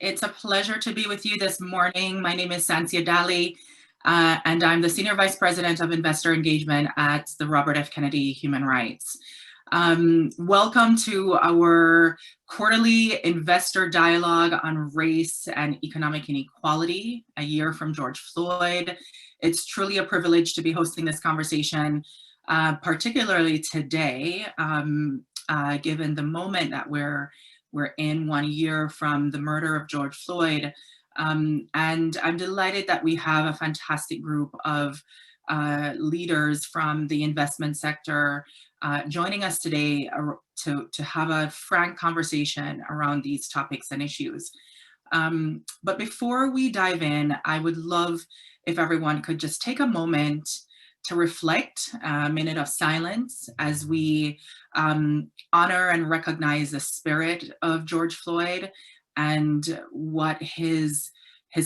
It's a pleasure to be with you this morning. My name is Sansia Dali, and I'm the Senior Vice President of Investor Engagement at the Robert F. Kennedy Human Rights. Welcome to our quarterly investor dialogue on race and economic inequality, a year from George Floyd. It's truly a privilege to be hosting this conversation, particularly today, given the moment that we're in 1 year from the murder of George Floyd. And I'm delighted that we have a fantastic group of leaders from the investment sector joining us today to have a frank conversation around these topics and issues. But before we dive in, I would love if everyone could just take a moment to reflect, a minute of silence as we honor and recognize the spirit of George Floyd and what his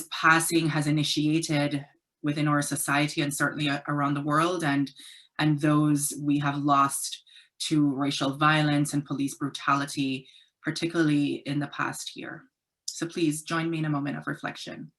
passing has initiated within our society and certainly around the world, and those we have lost to racial violence and police brutality, particularly in the past year. So please join me in a moment of reflection.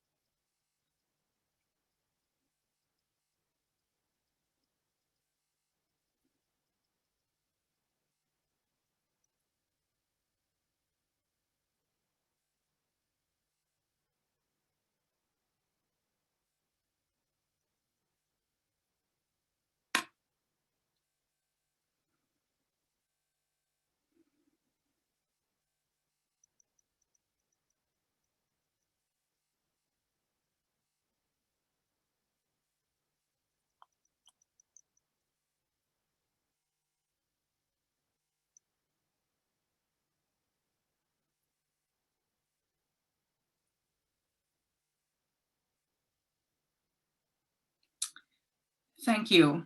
Thank you.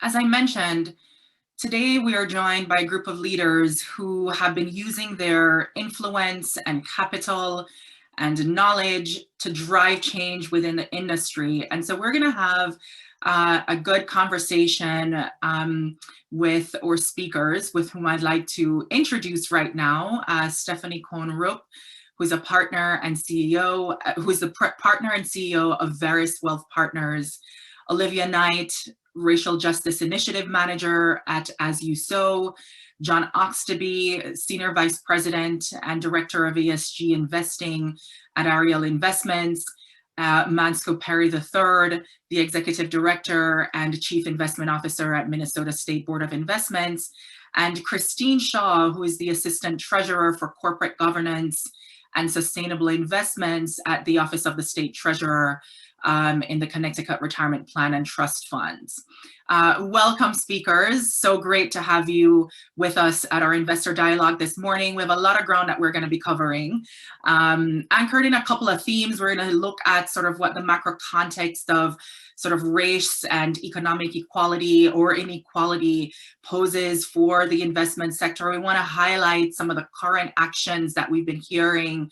As I mentioned, today we are joined by a group of leaders who have been using their influence and capital and knowledge to drive change within the industry. And so we're going to have a good conversation with our speakers, with whom I'd like to introduce right now, Stephanie Cohn-Rupp, who's a partner and CEO, who's the partner and CEO of Veris Wealth Partners, Olivia Knight, Racial Justice Initiative Manager at As You Sow, John Oxtoby, Senior Vice President and Director of ESG Investing at Ariel Investments, Mansco Perry III, the Executive Director and Chief Investment Officer at Minnesota State Board of Investments, and Christine Shaw, who is the Assistant Treasurer for Corporate Governance and Sustainable Investments at the Office of the State Treasurer in the Connecticut Retirement Plan and Trust Funds. Welcome, speakers. So great to have you with us at our investor dialogue this morning. We have a lot of ground that we're going to be covering. Anchored in a couple of themes, we're going to look at sort of what the macro context of sort of race and economic equality or inequality poses for the investment sector. We want to highlight some of the current actions that we've been hearing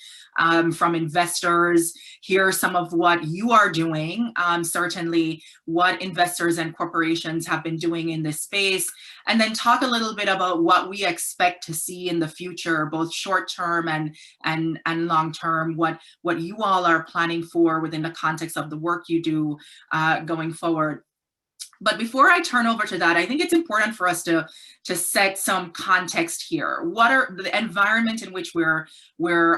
from investors, hear some of what you are doing, certainly what investors and corporations have been doing in this space, and then talk a little bit about what we expect to see in the future, both short-term and long-term, what you all are planning for within the context of the work you do going forward. But before I turn over to that, I think it's important for us to set some context here. What are the environment in which we're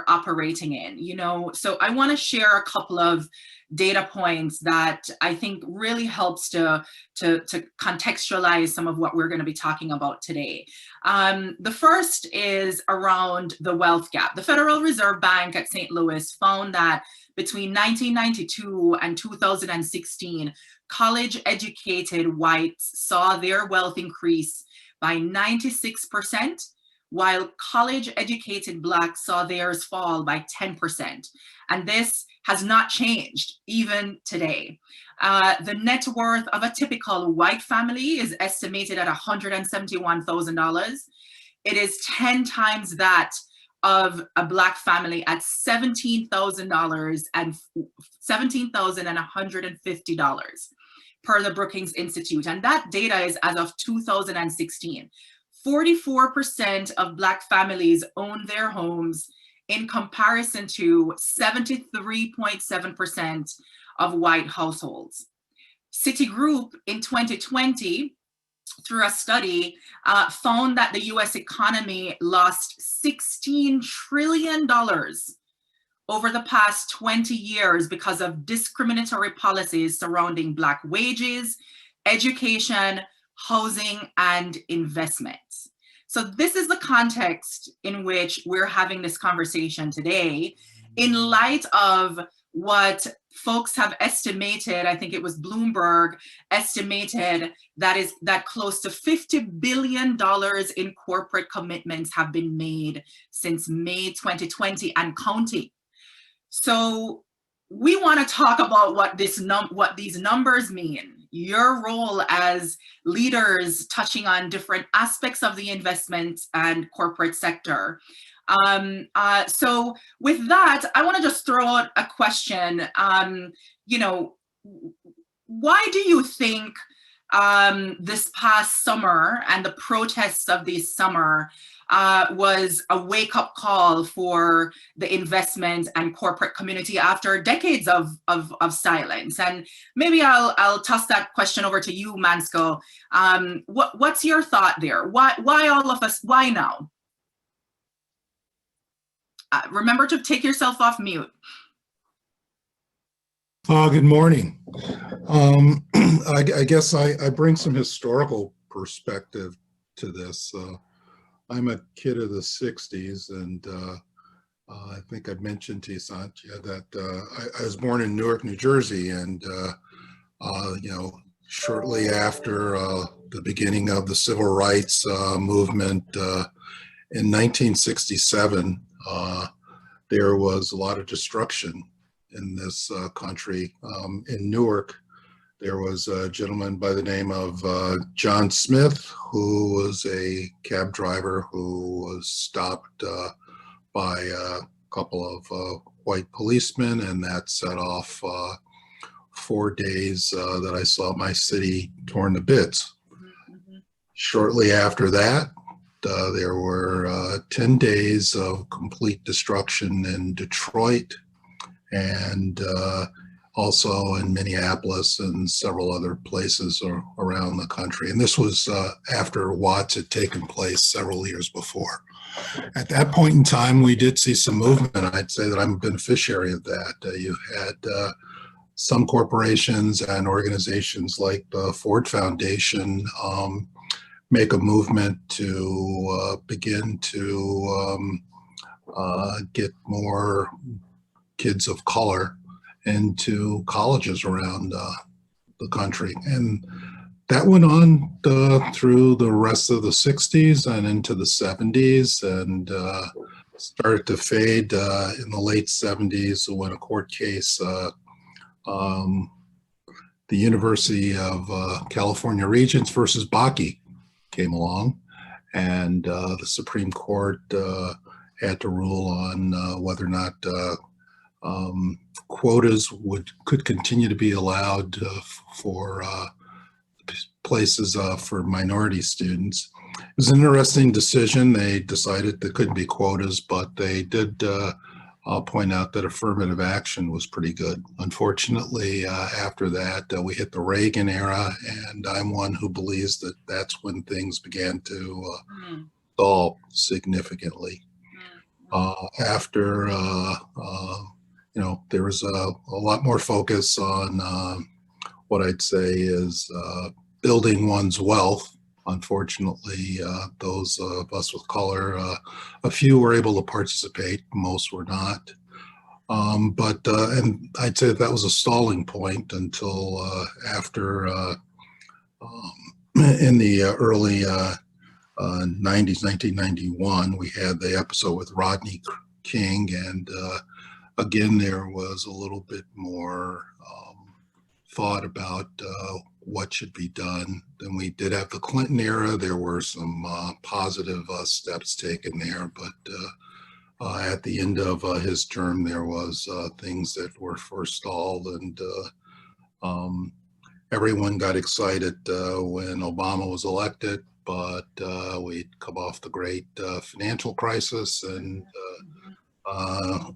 operating in? You know, so I want to share a couple of data points that I think really helps to contextualize some of what we're going to be talking about today. The first is around the wealth gap. The Federal Reserve Bank at St. Louis found that between 1992 and 2016, college-educated whites saw their wealth increase by 96%, while college-educated Blacks saw theirs fall by 10%. And this has not changed even today. The net worth of a typical white family is estimated at $171,000. It is 10 times that of a Black family at $17,000 and $17,150 per the Brookings Institute. And that data is as of 2016. 44% of Black families own their homes in comparison to 73.7% of white households. Citigroup in 2020, through a study, found that the US economy lost $16 trillion over the past 20 years because of discriminatory policies surrounding Black wages, education, housing, and investment. So this is the context in which we're having this conversation today, in light of what folks have estimated. I think it was Bloomberg estimated that close to $50 billion in corporate commitments have been made since May 2020 and counting. So we want to talk about what these numbers mean, your role as leaders touching on different aspects of the investment and corporate sector. So with that, I want to just throw out a question. You know, why do you think this past summer and the protests of this summer was a wake-up call for the investment and corporate community after decades of silence? And maybe I'll toss that question over to you, Mansko. What's your thought there? Why all of us? Why now? Remember to take yourself off mute. Good morning. I guess I bring some historical perspective to this. I'm a kid of the 60s, and I think I mentioned to you, Satya, that I was born in Newark, New Jersey, and you know, shortly after the beginning of the civil rights movement in 1967, there was a lot of destruction in this country. In Newark, there was a gentleman by the name of John Smith, who was a cab driver who was stopped by a couple of white policemen, and that set off 4 days that I saw my city torn to bits. Mm-hmm. Shortly after that, there were 10 days of complete destruction in Detroit, and also in Minneapolis and several other places around the country. And this was after Watts had taken place several years before. At that point in time, we did see some movement. I'd say that I'm a beneficiary of that. You had some corporations and organizations like the Ford Foundation make a movement to begin to get more kids of color into colleges around the country. And that went on through the rest of the 60s and into the 70s, and started to fade in the late 70s when a court case, the University of California Regents versus Bakke came along, and the Supreme Court had to rule on whether or not quotas could continue to be allowed for places for minority students. It was an interesting decision. They decided there couldn't be quotas, but they did point out that affirmative action was pretty good. Unfortunately, after that, we hit the Reagan era, and I'm one who believes that that's when things began to stall significantly. After you know, there was a lot more focus on what I'd say is building one's wealth. Unfortunately, those of us with color, a few were able to participate, most were not. And I'd say that was a stalling point until after, in the early 90s, 1991, we had the episode with Rodney King, and again, there was a little bit more thought about what should be done. Then we did have the Clinton era. There were some positive steps taken there, but at the end of his term, there was things that were forestalled, and everyone got excited when Obama was elected, but we'd come off the great financial crisis, and uh,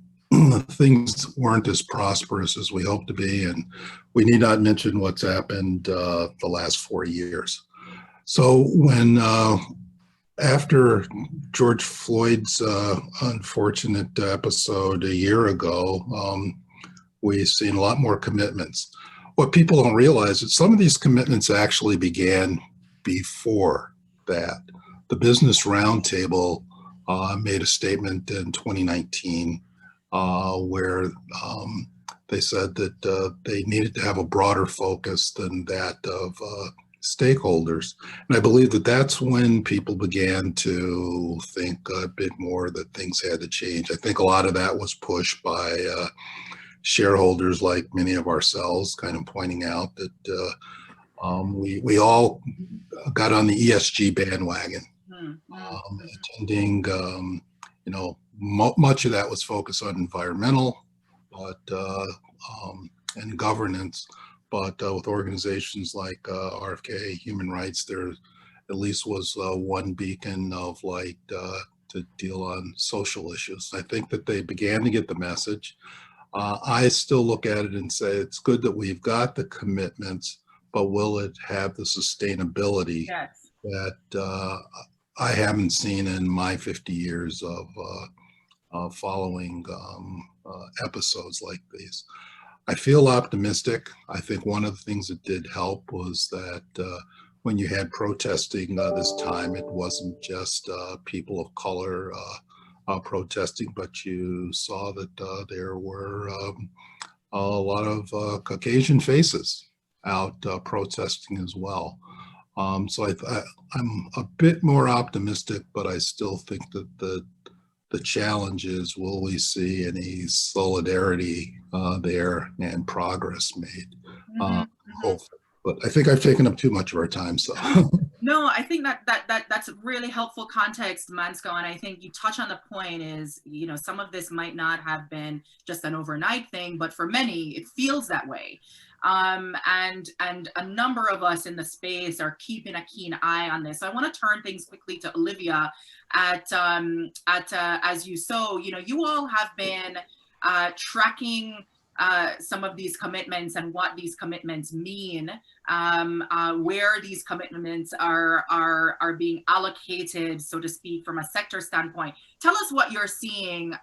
things weren't as prosperous as we hoped to be, and we need not mention what's happened the last 4 years. So when after George Floyd's unfortunate episode a year ago, we've seen a lot more commitments. What people don't realize is some of these commitments actually began before that. The Business Roundtable made a statement in 2019 where they said that they needed to have a broader focus than that of stakeholders. And I believe that that's when people began to think a bit more that things had to change. I think a lot of that was pushed by shareholders like many of ourselves, kind of pointing out that we all got on the ESG bandwagon, attending, much of that was focused on environmental, but and governance. But with organizations like RFK, human rights, there at least was one beacon of light to deal on social issues. I think that they began to get the message. I still look at it and say it's good that we've got the commitments, but will it have the sustainability that I haven't seen in my 50 years of following episodes like these? I feel optimistic. I think one of the things that did help was that when you had protesting this time, it wasn't just people of color protesting, but you saw that there were a lot of Caucasian faces out protesting as well. So I'm a bit more optimistic, but I still think that the challenge is, will we see any solidarity there and progress made? Hopefully. But I think I've taken up too much of our time, so. No, I think that's a really helpful context, Mansko, and I think you touch on the point is, some of this might not have been just an overnight thing, but for many, it feels that way. And a number of us in the space are keeping a keen eye on this. So I want to turn things quickly to Olivia as you sow. You all have been tracking some of these commitments and what these commitments mean, where these commitments are being allocated, so to speak, from a sector standpoint. Tell us what you're seeing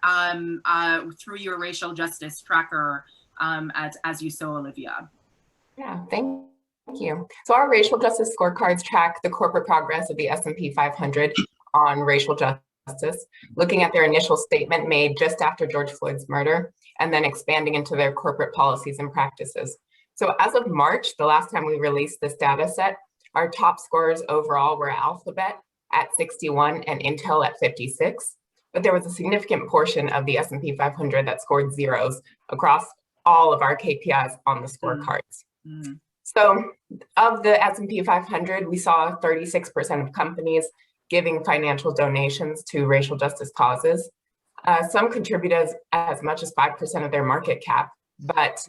through your racial justice tracker as you sow, Olivia. Yeah, thank you. So our racial justice scorecards track the corporate progress of the S&P 500 on racial justice, looking at their initial statement made just after George Floyd's murder, and then expanding into their corporate policies and practices. So as of March, the last time we released this data set, our top scores overall were Alphabet at 61 and Intel at 56. But there was a significant portion of the S&P 500 that scored zeros across all of our KPIs on the scorecards. So of the S&P 500, we saw 36% of companies giving financial donations to racial justice causes. Some contribute as much as 5% of their market cap, but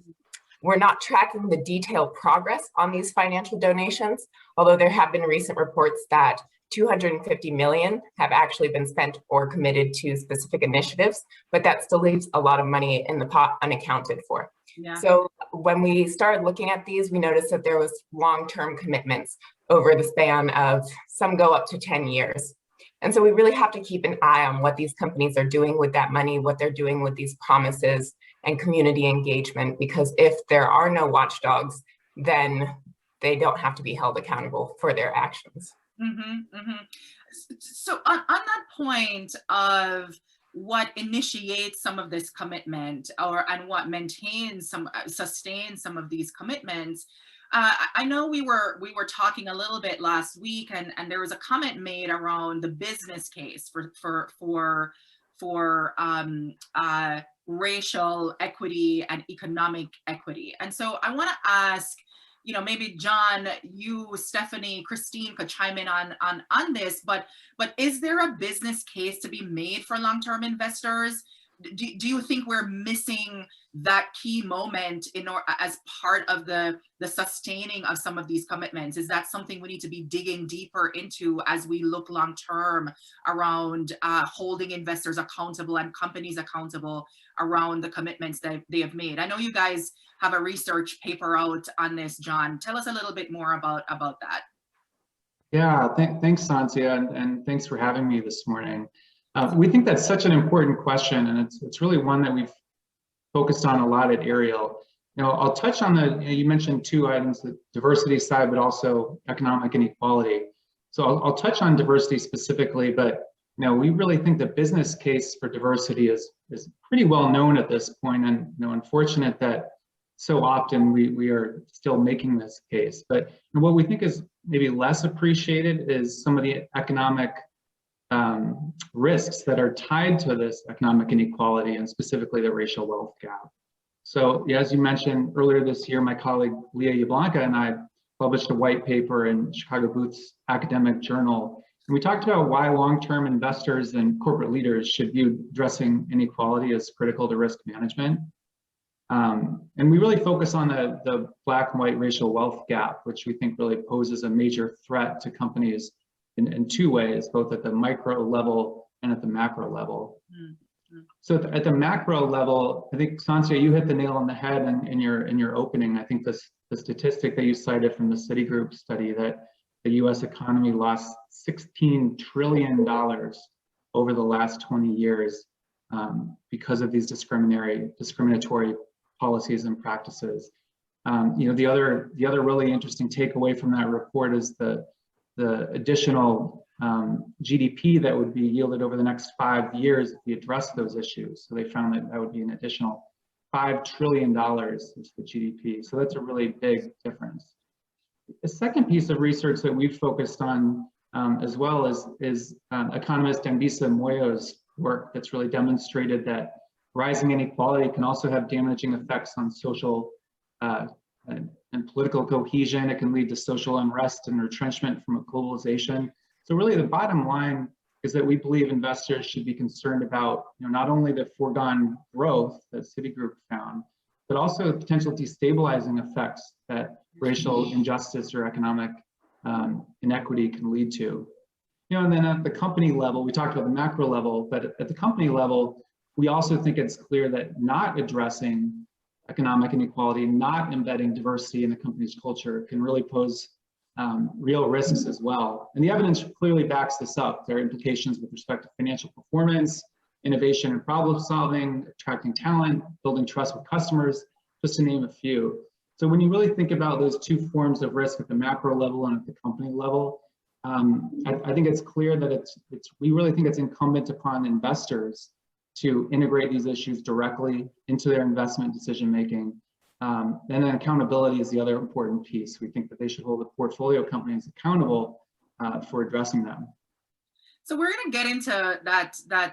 we're not tracking the detailed progress on these financial donations, although there have been recent reports that 250 million have actually been spent or committed to specific initiatives, but that still leaves a lot of money in the pot unaccounted for. Yeah. So when we started looking at these, we noticed that there was long-term commitments over the span of, some go up to 10 years. And so we really have to keep an eye on what these companies are doing with that money, what they're doing with these promises and community engagement, because if there are no watchdogs, then they don't have to be held accountable for their actions. So on that point of what initiates some of this commitment, and what sustains some of these commitments, I know we were talking a little bit last week, and there was a comment made around the business case for racial equity and economic equity. And so I want to ask, maybe John, you, Stephanie, Christine could chime in on this, but is there a business case to be made for long-term investors do you think we're missing that key moment as part of the sustaining of some of these commitments? Is that something we need to be digging deeper into as we look long term around holding investors accountable and companies accountable around the commitments that they have made? I know you guys have a research paper out on this, John. Tell us a little bit more about that. Yeah, thanks, Santia, and thanks for having me this morning. We think that's such an important question, and it's really one that we've focused on a lot at Ariel. I'll touch on you mentioned two items, the diversity side, but also economic inequality. So I'll touch on diversity specifically, but we really think the business case for diversity is pretty well known at this point, and unfortunate that so often we are still making this case. But what we think is maybe less appreciated is some of the economic risks that are tied to this economic inequality, and specifically the racial wealth gap. So as you mentioned earlier this year, my colleague Leah Yablonka and I published a white paper in Chicago Booth's academic journal. And we talked about why long-term investors and corporate leaders should view addressing inequality as critical to risk management. And we really focus on the black and white racial wealth gap, which we think really poses a major threat to companies in two ways, both at the micro level and at the macro level. Mm-hmm. So at the macro level, I think, Santia, you hit the nail on the head in your opening. I think the statistic that you cited from the Citigroup study that the US economy lost $16 trillion over the last 20 years because of these discriminatory policies and practices. The other really interesting takeaway from that report is the additional GDP that would be yielded over the next 5 years if we address those issues. So they found that would be an additional $5 trillion is the GDP. So that's a really big difference. The second piece of research that we've focused on as well is economist Dambisa Moyo's work that's really demonstrated that rising inequality can also have damaging effects on social and political cohesion. It can lead to social unrest and retrenchment from globalization. So really the bottom line is that we believe investors should be concerned about not only the foregone growth that Citigroup found, but also potential destabilizing effects that racial injustice or economic inequity can lead to. And then at the company level, we talked about the macro level, but at the company level, we also think it's clear that not addressing economic inequality, not embedding diversity in the company's culture can really pose real risks as well. And the evidence clearly backs this up. There are implications with respect to financial performance, innovation and problem solving, attracting talent, building trust with customers, just to name a few. So when you really think about those two forms of risk at the macro level and at the company level, I think it's clear that we really think it's incumbent upon investors to integrate these issues directly into their investment decision-making. And then accountability is the other important piece. We think that they should hold the portfolio companies accountable for addressing them. So we're going to get into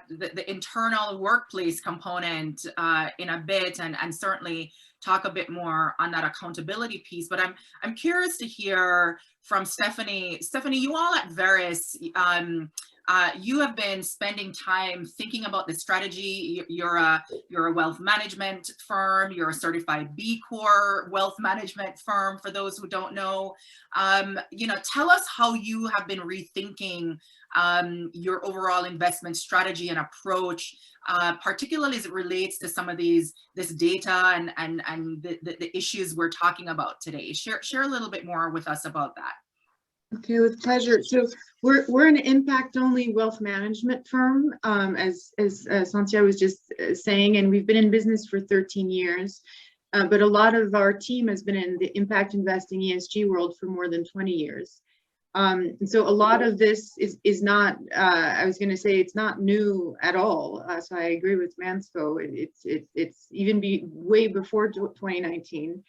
the internal workplace component in a bit, and certainly talk a bit more on that accountability piece. But I'm curious to hear from Stephanie. Stephanie, you all at Veris, you have been spending time thinking about the strategy. You're a wealth management firm. You're a certified B Corp wealth management firm, for those who don't know. Tell us how you have been rethinking your overall investment strategy and approach, particularly as it relates to some of this data and the issues we're talking about today. Share a little bit more with us about that. Okay, with pleasure. So we're an impact-only wealth management firm, as Santia was just saying, and we've been in business for 13 years. But a lot of our team has been in the impact investing ESG world for more than 20 years. And so a lot of this is not, I was going to say, it's not new at all. So I agree with Mansco. It's even way before 2019.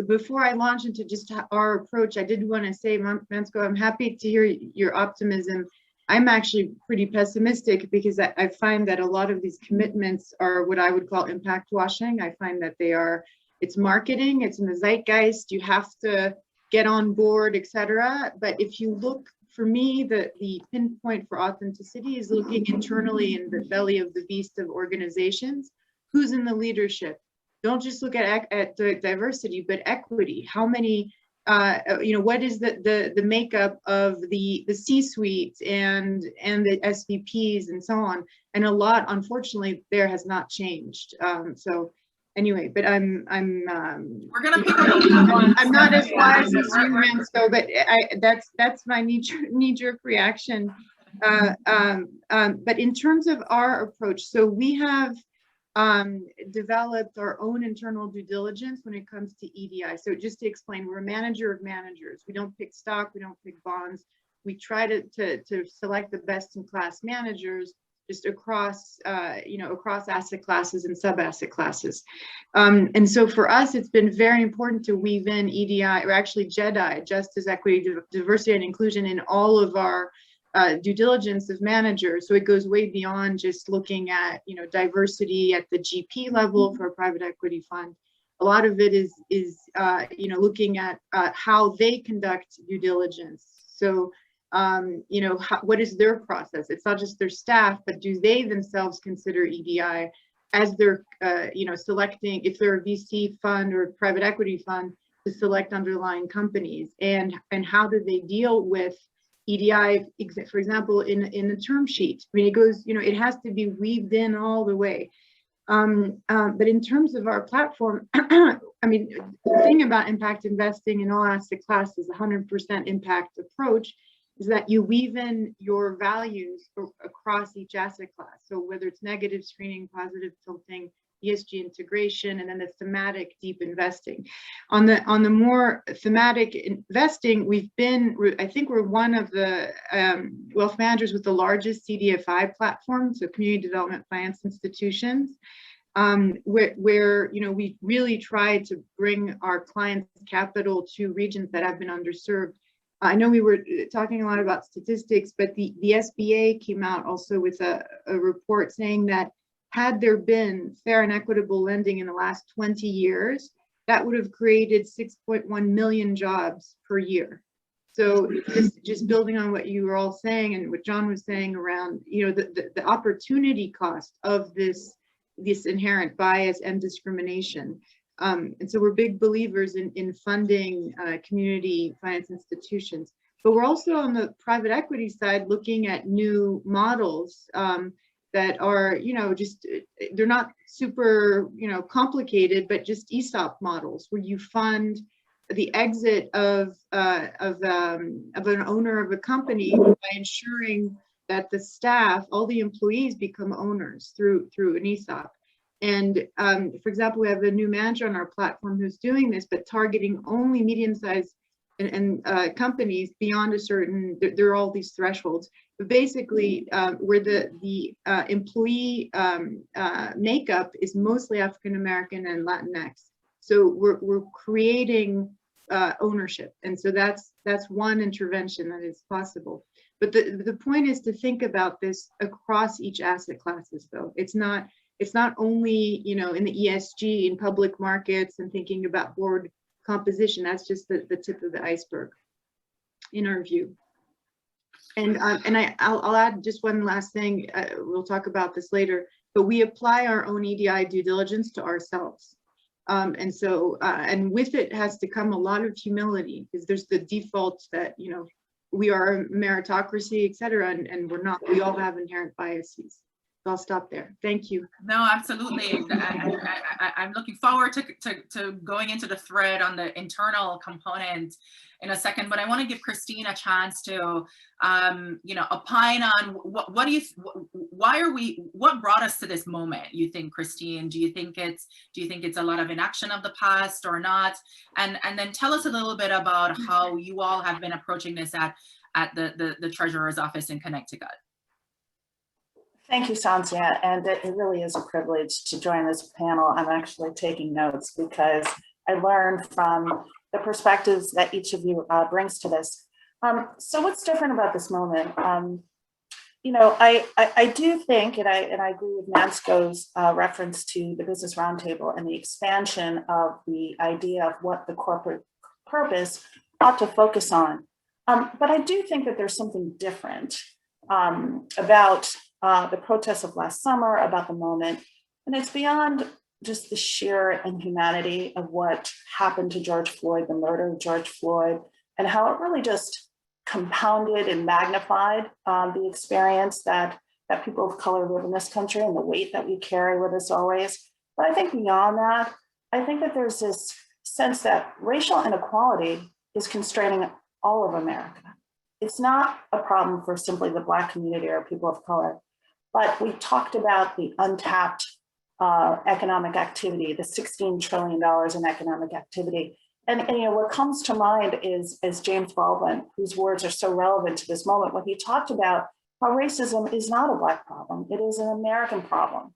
Before I launch into just our approach, I did want to say, Mansco, I'm happy to hear your optimism. I'm actually pretty pessimistic because I find that a lot of these commitments are what I would call impact washing. I find that it's marketing, it's in the zeitgeist, you have to get on board, etc. But if you look for me, the pinpoint for authenticity is looking internally in the belly of the beast of organizations. Who's in the leadership? Don't just look at the diversity, but equity. How many, what is the makeup of the C-suite and the SVPs and so on? And a lot, unfortunately, there has not changed. So anyway, but we're gonna pick up I'm not as wise as you, Mansco, but that's my knee-jerk reaction. But in terms of our approach, so we have developed our own internal due diligence when it comes to EDI. So just to explain, we're a manager of managers. We don't pick stock, we don't pick bonds. We try to select the best in class managers just across, across asset classes and sub-asset classes. And so for us, it's been very important to weave in EDI, or actually JEDI, Justice, Equity, Diversity, and Inclusion, in all of our due diligence of managers. So it goes way beyond just looking at, diversity at the GP level for a private equity fund. A lot of it is looking at how they conduct due diligence. So what is their process? It's not just their staff, but do they themselves consider EDI as they're, selecting, if they're a VC fund or a private equity fund, to select underlying companies, and how do they deal with EDI, for example, in the term sheet? I mean, it goes, it has to be weaved in all the way. But in terms of our platform, I mean, the thing about impact investing in all asset classes, 100% impact approach, is that you weave in your values across each asset class. So whether it's negative screening, positive tilting, ESG integration, and then the thematic deep investing. On the more thematic investing, I think we're one of the wealth managers with the largest CDFI platform, so community development finance institutions, where we really try to bring our clients' capital to regions that have been underserved. I know we were talking a lot about statistics, but the SBA came out also with a report saying that had there been fair and equitable lending in the last 20 years, that would have created 6.1 million jobs per year. So just building on what you were all saying and what John was saying around, the opportunity cost of this inherent bias and discrimination. And so we're big believers in funding community finance institutions, but we're also on the private equity side looking at new models that are, they're not super, complicated, but just ESOP models where you fund the exit of an owner of a company by ensuring that the staff, all the employees, become owners through an ESOP. And for example, we have a new manager on our platform who's doing this, but targeting only medium-sized and companies beyond a certain, there are all these thresholds. But basically, where the employee makeup is mostly African-American and Latinx. So we're creating ownership. And so that's one intervention that is possible. But the point is to think about this across each asset classes, though. It's not only, in the ESG, in public markets, and thinking about board composition. That's just the tip of the iceberg, in our view. And I'll add just one last thing. We'll talk about this later, but we apply our own EDI due diligence to ourselves. And so, and with it has to come a lot of humility, because there's the default that, we are a meritocracy, et cetera, and we're not. We all have inherent biases. So I'll stop there. Thank you. No, absolutely. I'm looking forward to going into the thread on the internal component in a second, but I want to give Christine a chance to, opine on what brought us to this moment, you think, Christine? Do you think it's a lot of inaction of the past or not? And then tell us a little bit about how you all have been approaching this at the Treasurer's office in Connecticut. Thank you, Santia, and it really is a privilege to join this panel. I'm actually taking notes because I learned from the perspectives that each of you brings to this. So what's different about this moment? I do think, and I agree with Mansco's reference to the Business Roundtable and the expansion of the idea of what the corporate purpose ought to focus on. But I do think that there's something different about the protests of last summer, about the moment, and it's beyond just the sheer inhumanity of what happened to George Floyd, the murder of George Floyd, and how it really just compounded and magnified the experience that people of color live in this country and the weight that we carry with us always. But I think beyond that, I think that there's this sense that racial inequality is constraining all of America. It's not a problem for simply the Black community or people of color, but we talked about the untapped economic activity, the $16 trillion in economic activity. And what comes to mind is James Baldwin, whose words are so relevant to this moment, when he talked about how racism is not a Black problem, it is an American problem.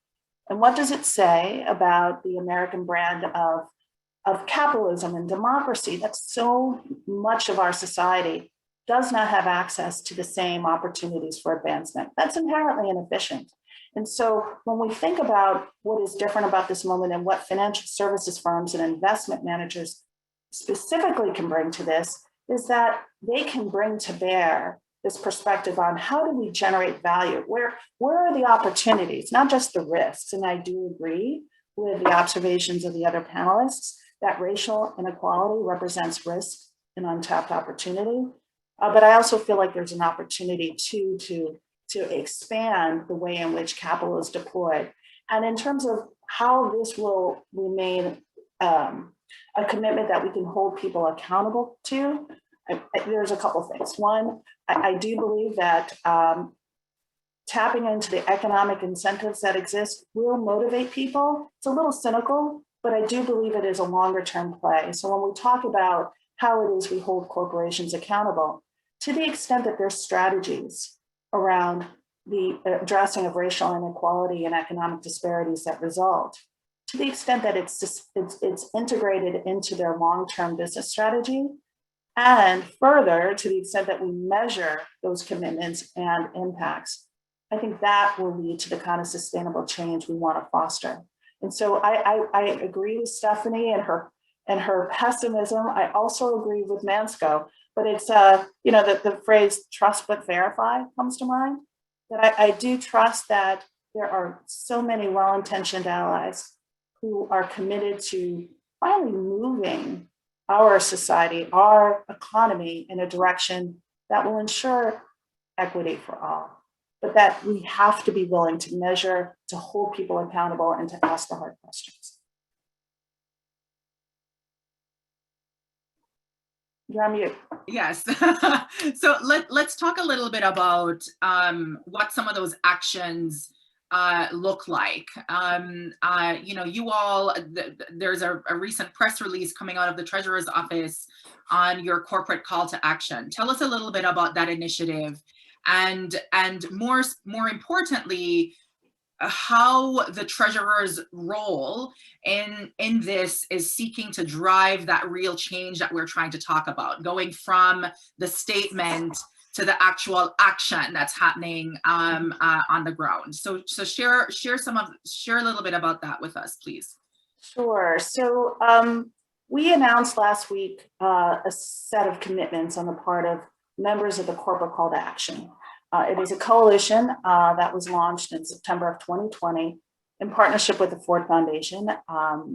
And what does it say about the American brand of capitalism and democracy, that so much of our society does not have access to the same opportunities for advancement? That's inherently inefficient. And so when we think about what is different about this moment and what financial services firms and investment managers specifically can bring to this, is that they can bring to bear this perspective on how do we generate value? Where are the opportunities, not just the risks? And I do agree with the observations of the other panelists that racial inequality represents risk and untapped opportunity. But I also feel like there's an opportunity to expand the way in which capital is deployed. And in terms of how this will remain a commitment that we can hold people accountable to, there's a couple things. One, I do believe that tapping into the economic incentives that exist will motivate people. It's a little cynical, but I do believe it is a longer term play. So when we talk about how it is we hold corporations accountable, to the extent that there's strategies around the addressing of racial inequality and economic disparities that result, to the extent that it's integrated into their long-term business strategy, and further, to the extent that we measure those commitments and impacts, I think that will lead to the kind of sustainable change we want to foster. And so I agree with Stephanie and her pessimism. I also agree with Mansco, but it's the phrase "trust but verify" comes to mind. That I do trust that there are so many well-intentioned allies who are committed to finally moving our society, our economy in a direction that will ensure equity for all, but that we have to be willing to measure, to hold people accountable, and to ask the hard questions. You're on mute. Yes. So let's talk a little bit about what some of those actions look like. You all, there's a recent press release coming out of the Treasurer's Office on your corporate call to action. Tell us a little bit about that initiative, and more importantly, how the Treasurer's role in this is seeking to drive that real change that we're trying to talk about, going from the statement to the actual action that's happening on the ground. So share a little bit about that with us, please. Sure. So we announced last week a set of commitments on the part of members of the corporate call to action. It is a coalition that was launched in September of 2020 in partnership with the Ford Foundation,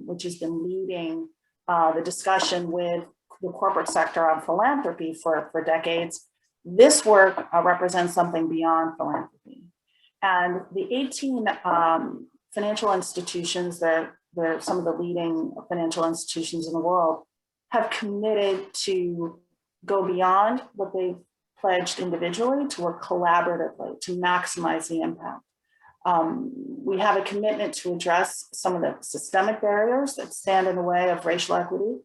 which has been leading the discussion with the corporate sector on philanthropy for decades. This work represents something beyond philanthropy. And the 18 financial institutions, they're some of the leading financial institutions in the world, have committed to go beyond what they've pledged individually to work collaboratively to maximize the impact. We have a commitment to address some of the systemic barriers that stand in the way of racial equity.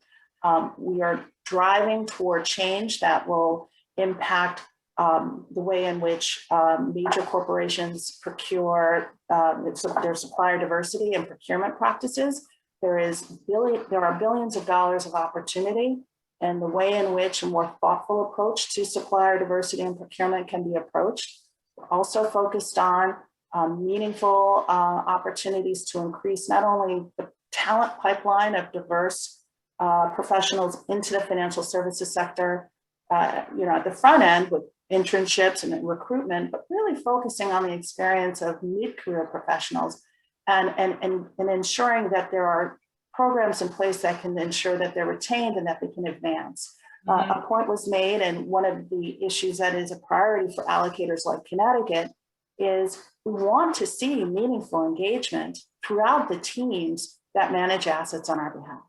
We are driving toward change that will impact the way in which major corporations procure their supplier diversity and procurement practices. There are billions of dollars of opportunity, and the way in which a more thoughtful approach to supplier diversity and procurement can be approached. We're also focused on meaningful opportunities to increase not only the talent pipeline of diverse professionals into the financial services sector, at the front end with internships and recruitment, but really focusing on the experience of mid-career professionals and ensuring that there are programs in place that can ensure that they're retained and that they can advance. A point was made, and one of the issues that is a priority for allocators like Connecticut is we want to see meaningful engagement throughout the teams that manage assets on our behalf.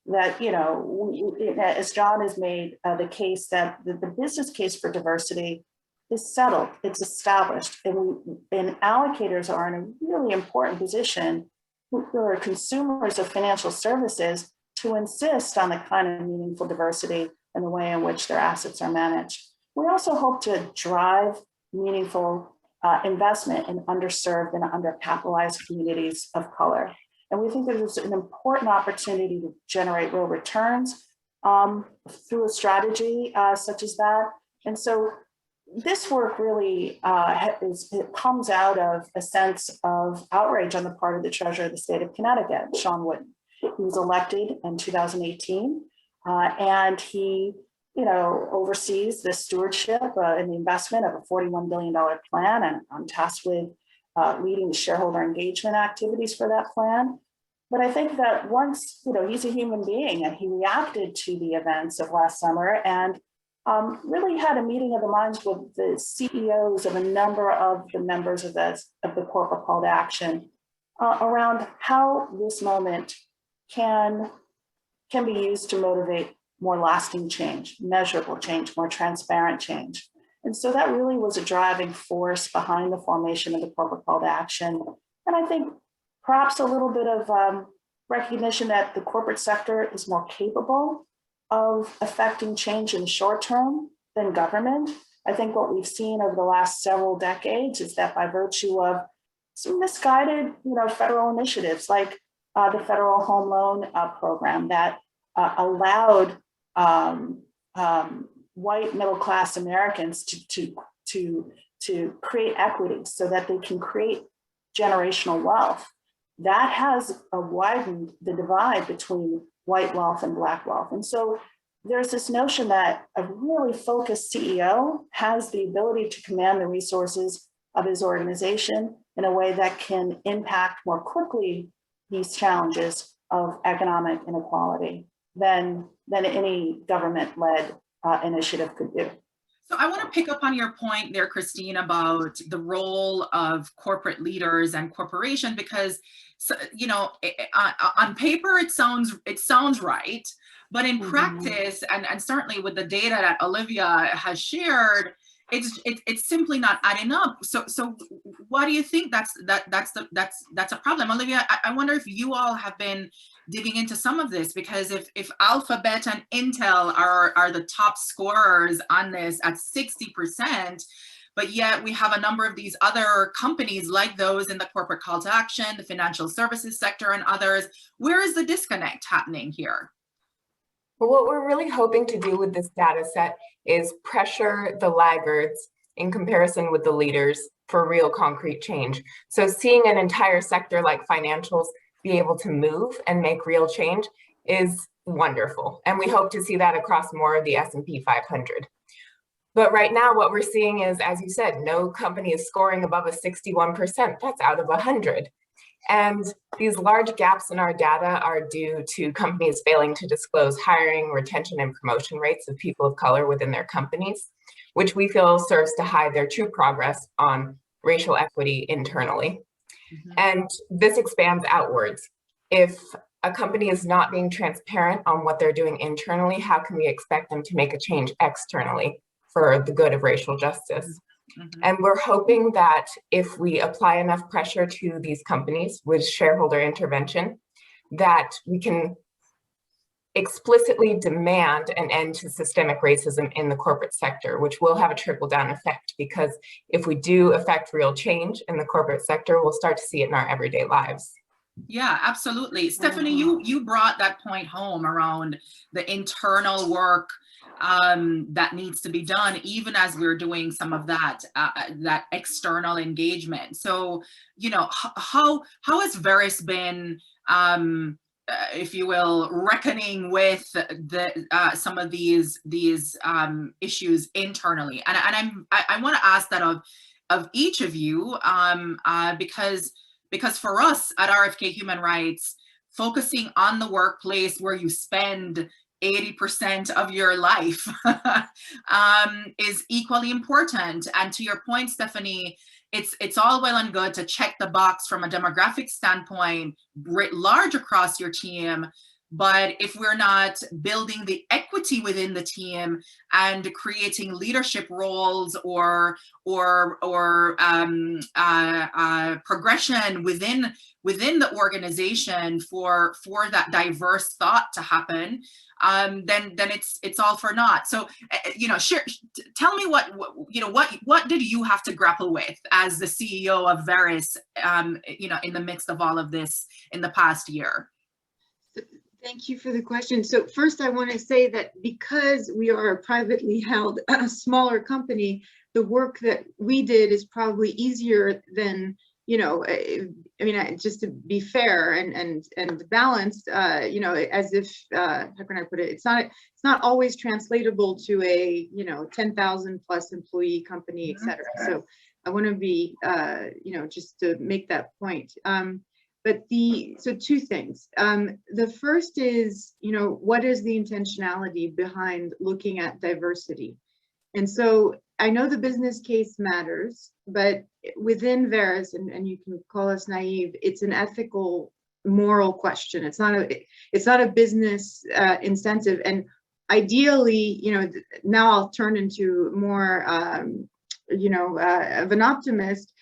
That, as John has made the case that the business case for diversity is settled, it's established, and allocators are in a really important position who are consumers of financial services to insist on the kind of meaningful diversity and the way in which their assets are managed. We also hope to drive meaningful investment in underserved and undercapitalized communities of color. And we think there's an important opportunity to generate real returns through a strategy such as that. And so this work really it comes out of a sense of outrage on the part of the Treasurer of the state of Connecticut, Sean Wooden. He was elected in 2018, and he oversees the stewardship and the investment of a $41 billion plan, and I'm tasked with leading the shareholder engagement activities for that plan. But I think that once, he's a human being, and he reacted to the events of last summer and really had a meeting of the minds with the CEOs of a number of the members of the corporate call to action around how this moment can be used to motivate more lasting change, measurable change, more transparent change. And so that really was a driving force behind the formation of the corporate call to action. And I think perhaps a little bit of recognition that the corporate sector is more capable of affecting change in the short term than government. I think what we've seen over the last several decades is that by virtue of some misguided, federal initiatives like the federal home loan program that allowed white middle-class Americans to create equity so that they can create generational wealth. That has widened the divide between white wealth and Black wealth. And so there's this notion that a really focused CEO has the ability to command the resources of his organization in a way that can impact more quickly these challenges of economic inequality than any government-led initiative could do. So I want to pick up on your point there, Christine, about the role of corporate leaders and corporation, because on paper it sounds right, but in practice, and certainly with the data that Olivia has shared, it's simply not adding up. So why do you think that's a problem? Olivia, I wonder if you all have been digging into some of this, because if Alphabet and Intel are the top scorers on this at 60%, but yet we have a number of these other companies like those in the corporate call to action, the financial services sector and others, where is the disconnect happening here? But what we're really hoping to do with this data set is pressure the laggards in comparison with the leaders for real concrete change. So seeing an entire sector like financials be able to move and make real change is wonderful. And we hope to see that across more of the S&P 500. But right now what we're seeing is, as you said, no company is scoring above a 61%. That's out of 100. And these large gaps in our data are due to companies failing to disclose hiring, retention, and promotion rates of people of color within their companies, which we feel serves to hide their true progress on racial equity internally. And this expands outwards. If a company is not being transparent on what they're doing internally, how can we expect them to make a change externally for the good of racial justice? And we're hoping that if we apply enough pressure to these companies with shareholder intervention, that we can explicitly demand an end to systemic racism in the corporate sector, which will have a trickle-down effect, because if we do affect real change in the corporate sector, we'll start to see it in our everyday lives. Yeah, absolutely. Stephanie, you brought that point home around the internal work that needs to be done, even as we're doing some of that external engagement. So, how has Veris been if you will, reckoning with some of these issues internally. And I want to ask that of each of you, because for us at RFK Human Rights, focusing on the workplace where you spend 80% of your life is equally important. And to your point, Stephanie, it's all well and good to check the box from a demographic standpoint, writ large across your team. But if we're not building the equity within the team and creating leadership roles or progression within the organization for that diverse thought to happen, then it's all for naught. So, tell me what did you have to grapple with as the CEO of Veris, in the midst of all of this in the past year? Thank you for the question. So first, I want to say that because we are a privately held, smaller company, the work that we did is probably easier than, just to be fair and balanced, as if, how can I put it? It's not always translatable to a, 10,000 plus employee company, et cetera. So I want to be, just to make that point. So two things. The first is, what is the intentionality behind looking at diversity? And so I know the business case matters, but within Veris, and you can call us naive, it's an ethical, moral question. It's not a business incentive. And ideally, now I'll turn into more, of an optimist.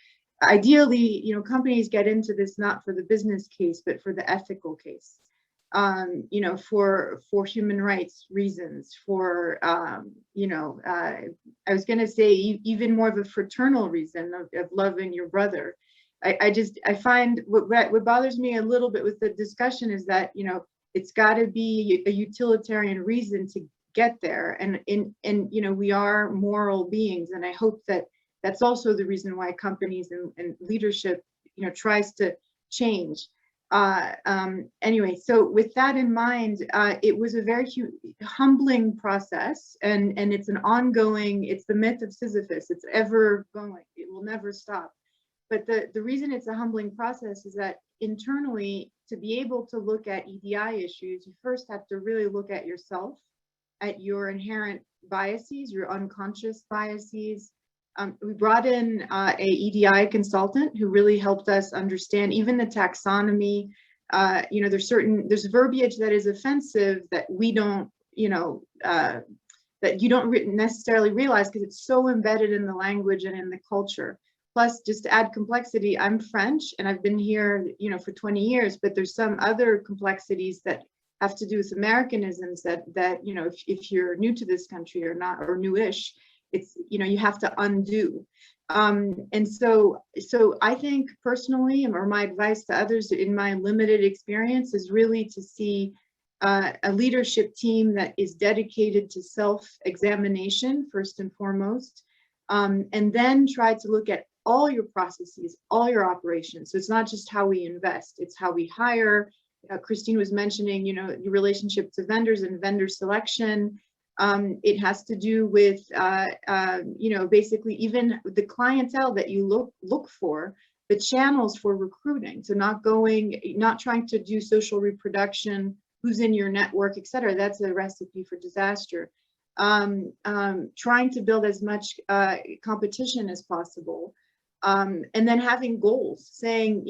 Ideally, companies get into this not for the business case, but for the ethical case, for human rights reasons, for, I was going to say even more of a fraternal reason of loving your brother. I find what bothers me a little bit with the discussion is that, it's got to be a utilitarian reason to get there. And we are moral beings. And I hope that that's also the reason why companies and leadership, tries to change. Anyway, so with that in mind, it was a very humbling process, and it's an ongoing. It's the myth of Sisyphus. It's ever going. It will never stop. But the reason it's a humbling process is that internally, to be able to look at EDI issues, you first have to really look at yourself, at your inherent biases, your unconscious biases. We brought in a EDI consultant who really helped us understand even the taxonomy. There's verbiage that is offensive that we don't, that you don't necessarily realize because it's so embedded in the language and in the culture. Plus, just to add complexity, I'm French and I've been here, for 20 years, but there's some other complexities that have to do with Americanisms that if you're new to this country or not, or newish, it's, you have to undo. And so I think personally, or my advice to others in my limited experience is really to see a leadership team that is dedicated to self-examination first and foremost, and then try to look at all your processes, all your operations. So it's not just how we invest, it's how we hire. Christine was mentioning, your relationship to vendors and vendor selection. It has to do with, basically even the clientele that you look for, the channels for recruiting. So not trying to do social reproduction, who's in your network, et cetera. That's a recipe for disaster. Trying to build as much competition as possible. And then having goals, saying,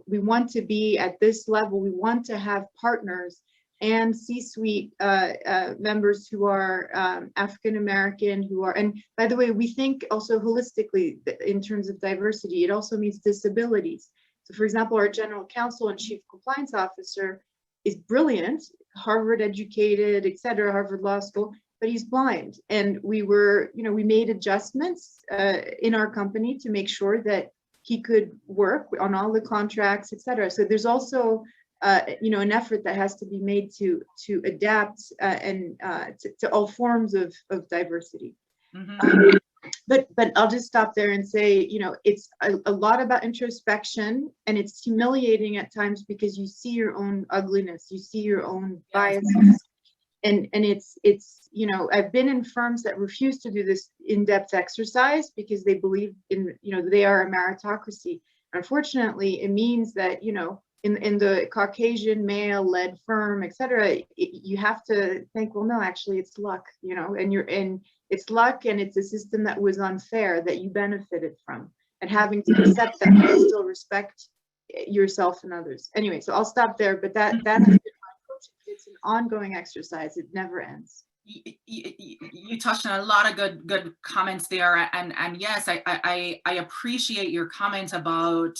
we want to be at this level, we want to have partners and C-suite members who are African-American, and by the way, we think also holistically in terms of diversity. It also means disabilities. So for example, our general counsel and chief compliance officer is brilliant, Harvard educated, et cetera, Harvard Law School, but he's blind. And we made adjustments in our company to make sure that he could work on all the contracts, et cetera. So there's also an effort that has to be made to adapt and to all forms of diversity. Mhm. But I'll just stop there and say, you know, it's a lot about introspection, and it's humiliating at times because you see your own ugliness, you see your own biases. And it's, you know, I've been in firms that refuse to do this in-depth exercise because they believe in, you know, they are a meritocracy. Unfortunately, it means that, you know, in the Caucasian male-led firm, et cetera, you have to think, well, no, actually it's luck, you know, and it's luck, and it's a system that was unfair that you benefited from, and having to accept that but still respect yourself and others. Anyway, so I'll stop there, but that has been my approach. It's an ongoing exercise. It never ends. You touched on a lot of good comments there, and yes, I appreciate your comment about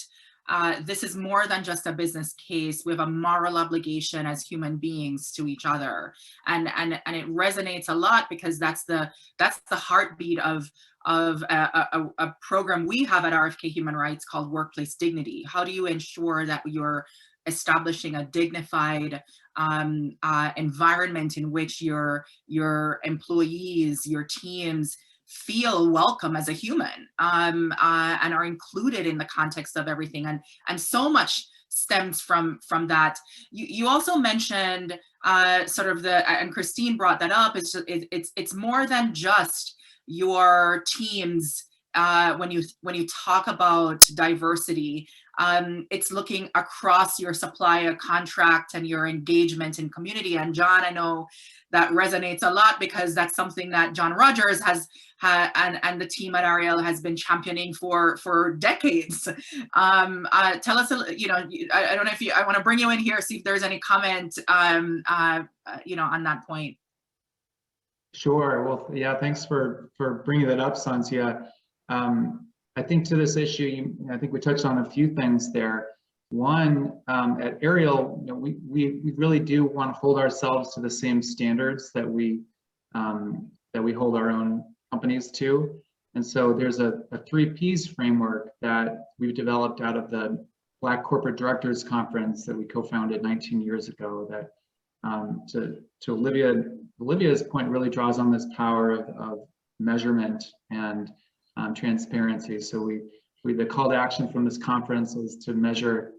this is more than just a business case. We have a moral obligation as human beings to each other, and it resonates a lot because that's the heartbeat of a program we have at RFK Human Rights called Workplace Dignity. How do you ensure that you're establishing a dignified environment in which your employees, your teams feel welcome as a human, and are included in the context of everything, and so much stems from that. You also mentioned sort of and Christine brought that up, it's more than just your teams. When you talk about diversity, it's looking across your supply contract and your engagement in community. And John, I know that resonates a lot because that's something that John Rogers has and the team at Ariel has been championing for decades. Tell us, you know, I don't know if I want to bring you in here, see if there's any comment, you know, on that point. Sure. Well, yeah, thanks for bringing that up, Santia. I think to this issue, I think we touched on a few things there. One, at Ariel, you know, we really do want to hold ourselves to the same standards that we hold our own companies to. And so there's a 3 Ps framework that we've developed out of the Black Corporate Directors Conference that we co-founded 19 years ago, that to Olivia's point really draws on this power of measurement and transparency. So the call to action from this conference is to measure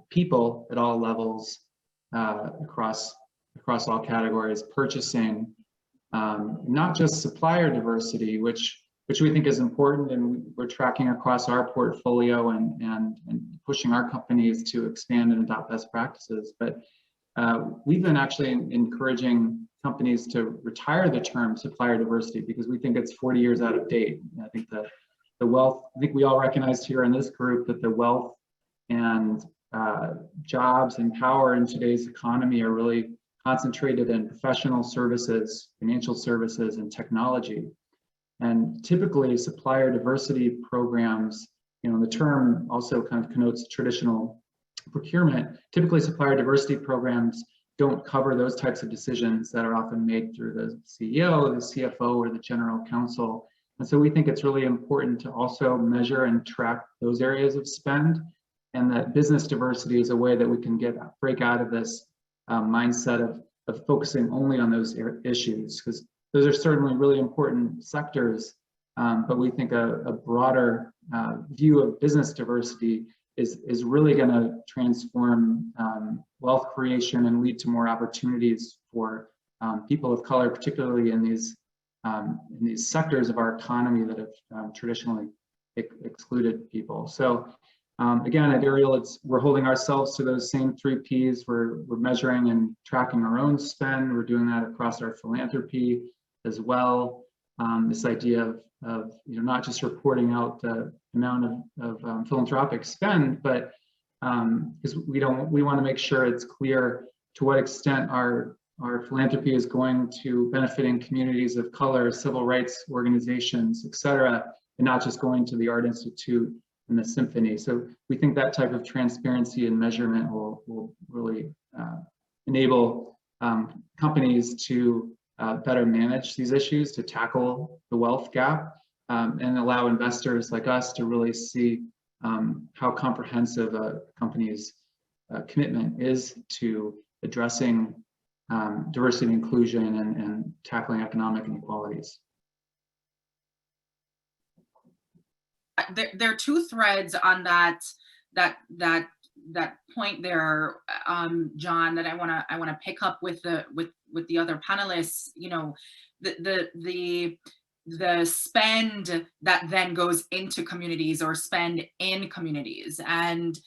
people at all levels, across all categories, purchasing, not just supplier diversity, which we think is important, and we're tracking across our portfolio and pushing our companies to expand and adopt best practices. But we've been actually encouraging companies to retire the term supplier diversity because we think it's 40 years out of date. I think the wealth, I think we all recognize here in this group that the wealth and jobs and power in today's economy are really concentrated in professional services, financial services, and technology. And typically supplier diversity programs, you know, the term also kind of connotes traditional procurement. Typically supplier diversity programs don't cover those types of decisions that are often made through the CEO, the CFO, or the general counsel. And so we think it's really important to also measure and track those areas of spend, and that business diversity is a way that we can break out of this mindset of focusing only on those issues, because those are certainly really important sectors, but we think a broader view of business diversity is really going to transform wealth creation and lead to more opportunities for people of color, particularly in these sectors of our economy that have traditionally excluded people. So again, at Ariel, we're holding ourselves to those same 3 Ps. We're measuring and tracking our own spend. We're doing that across our philanthropy as well. This idea of not just reporting out the amount of philanthropic spend, but because we want to make sure it's clear to what extent our philanthropy is going to benefiting communities of color, civil rights organizations, et cetera, and not just going to the Art Institute and the Symphony. So we think that type of transparency and measurement will really enable companies to better manage these issues, to tackle the wealth gap, and allow investors like us to really see how comprehensive a company's commitment is to addressing diversity and inclusion and tackling economic inequalities. there are two threads on that point there, John, that I want to pick up with the other panelists. You know, the spend that then goes into communities or spend in communities, and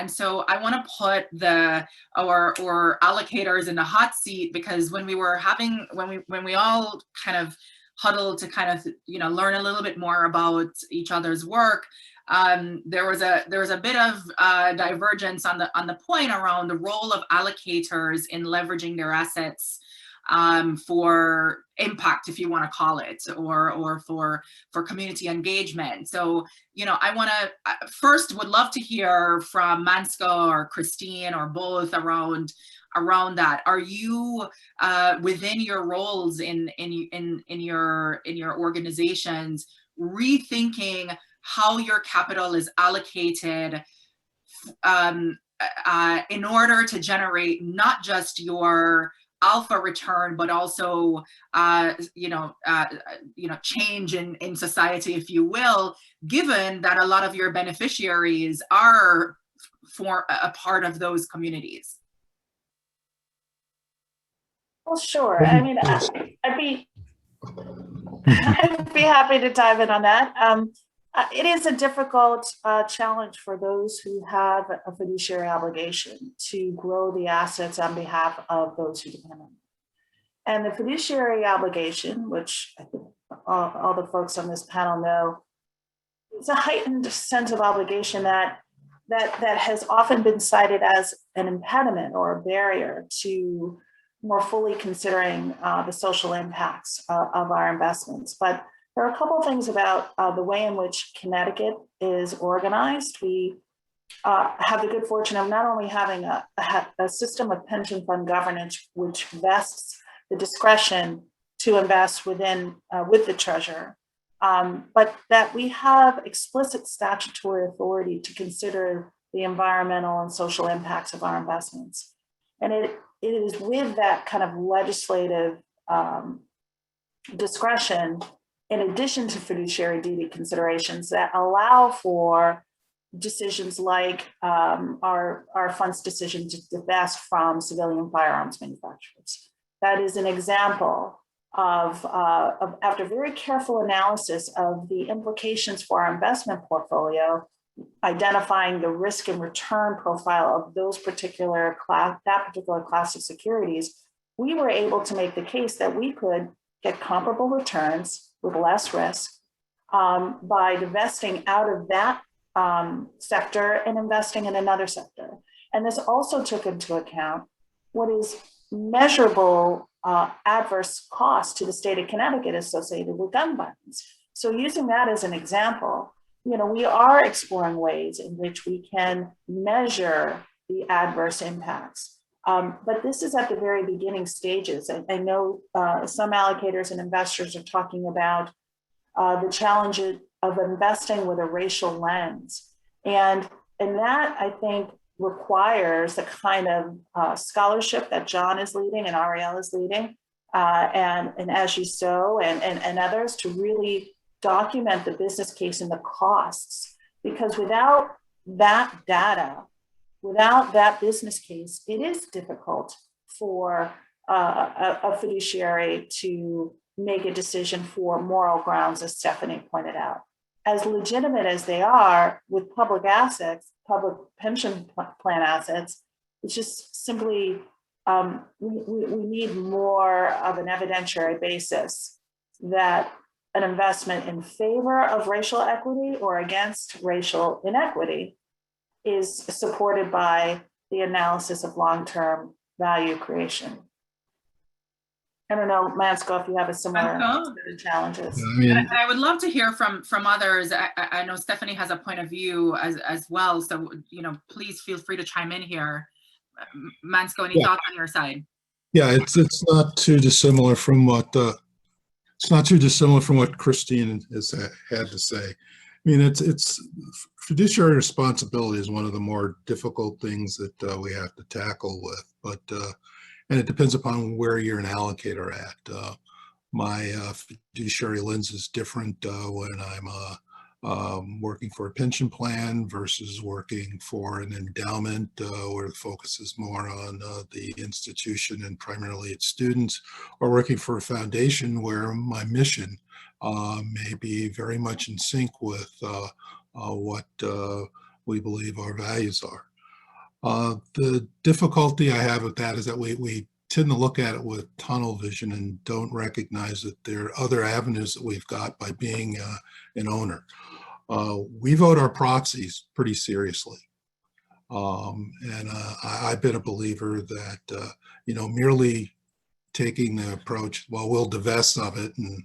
so I want to put our allocators in the hot seat, because when we all kind of huddled to kind of, you know, learn a little bit more about each other's work, there was a bit of divergence on the point around the role of allocators in leveraging their assets for impact, if you want to call it, or for community engagement. So, you know, I want to first would love to hear from Mansko or Christine or both around that. Are you within your roles in your organizations rethinking how your capital is allocated in order to generate not just your alpha return, but also change in society, if you will, given that a lot of your beneficiaries are for a part of those communities? Well, sure. I mean, I'd be happy to dive in on that. It is a difficult challenge for those who have a fiduciary obligation to grow the assets on behalf of those who depend on them. And the fiduciary obligation, which I think all the folks on this panel know, is a heightened sense of obligation that has often been cited as an impediment or a barrier to more fully considering the social impacts of our investments. But there are a couple of things about the way in which Connecticut is organized. We have the good fortune of not only having a system of pension fund governance, which vests the discretion to invest with the treasurer, but that we have explicit statutory authority to consider the environmental and social impacts of our investments. And it is with that kind of legislative discretion, in addition to fiduciary duty considerations, that allow for decisions like our fund's decision to divest from civilian firearms manufacturers. That is an example of after very careful analysis of the implications for our investment portfolio, identifying the risk and return profile of that particular class of securities, we were able to make the case that we could get comparable returns with less risk by divesting out of that sector and investing in another sector. And this also took into account what is measurable adverse cost to the state of Connecticut associated with gun violence. So using that as an example, you know, we are exploring ways in which we can measure the adverse impacts. But this is at the very beginning stages. I know some allocators and investors are talking about the challenge of investing with a racial lens. And that, I think, requires the kind of scholarship that John is leading and Ariel is leading, and as you sow and others, to really document the business case and the costs. Because without that data, without that business case, it is difficult for a fiduciary to make a decision for moral grounds, as Stephanie pointed out. As legitimate as they are with public assets, public pension plan assets, it's just simply, we need more of an evidentiary basis that an investment in favor of racial equity or against racial inequity is supported by the analysis of long-term value creation. I don't know, Mansko, if you have a similar challenges. I would love to hear from others. I know Stephanie has a point of view as well, so you know, please feel free to chime in here. Mansko, any thoughts on your side? Yeah, it's not too dissimilar from what Christine has had to say. I mean, it's fiduciary responsibility is one of the more difficult things that we have to tackle with, but and it depends upon where you're an allocator at. My fiduciary lens is different when I'm working for a pension plan versus working for an endowment where the focus is more on the institution and primarily its students, or working for a foundation where my mission may be very much in sync with what we believe our values are. The difficulty I have with that is that we tend to look at it with tunnel vision and don't recognize that there are other avenues that we've got by being an owner. We vote our proxies pretty seriously. And I've been a believer that, merely taking the approach, well, we'll divest of it, and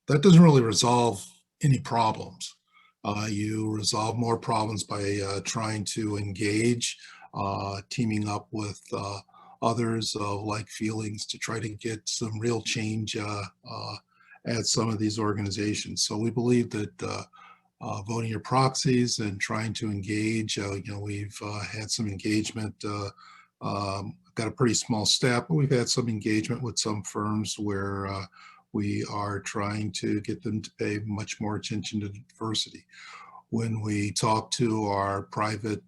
that doesn't really resolve any problems. You resolve more problems by trying to engage, teaming up with others of like feelings to try to get some real change at some of these organizations. So we believe that voting your proxies and trying to engage, we've had some engagement, got a pretty small staff, but we've had some engagement with some firms where we are trying to get them to pay much more attention to diversity. When we talk to our private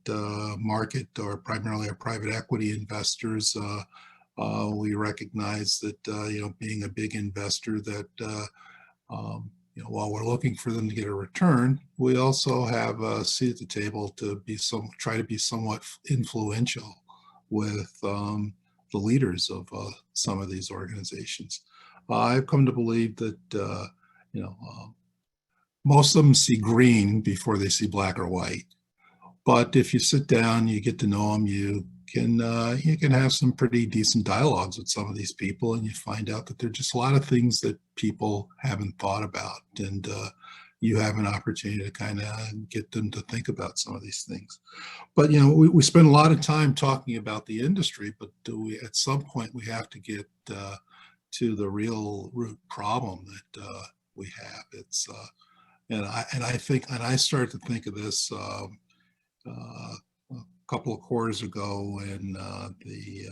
market, or primarily our private equity investors, we recognize that, being a big investor, that while we're looking for them to get a return, we also have a seat at the table to try to be somewhat influential with the leaders of some of these organizations. I've come to believe that most of them see green before they see black or white. But if you sit down, you get to know them, you can have some pretty decent dialogues with some of these people, and you find out that there are just a lot of things that people haven't thought about, and you have an opportunity to kind of get them to think about some of these things. But we spend a lot of time talking about the industry, but at some point we have to get to the real root problem that we have. It's and I start to think of this a couple of quarters ago when the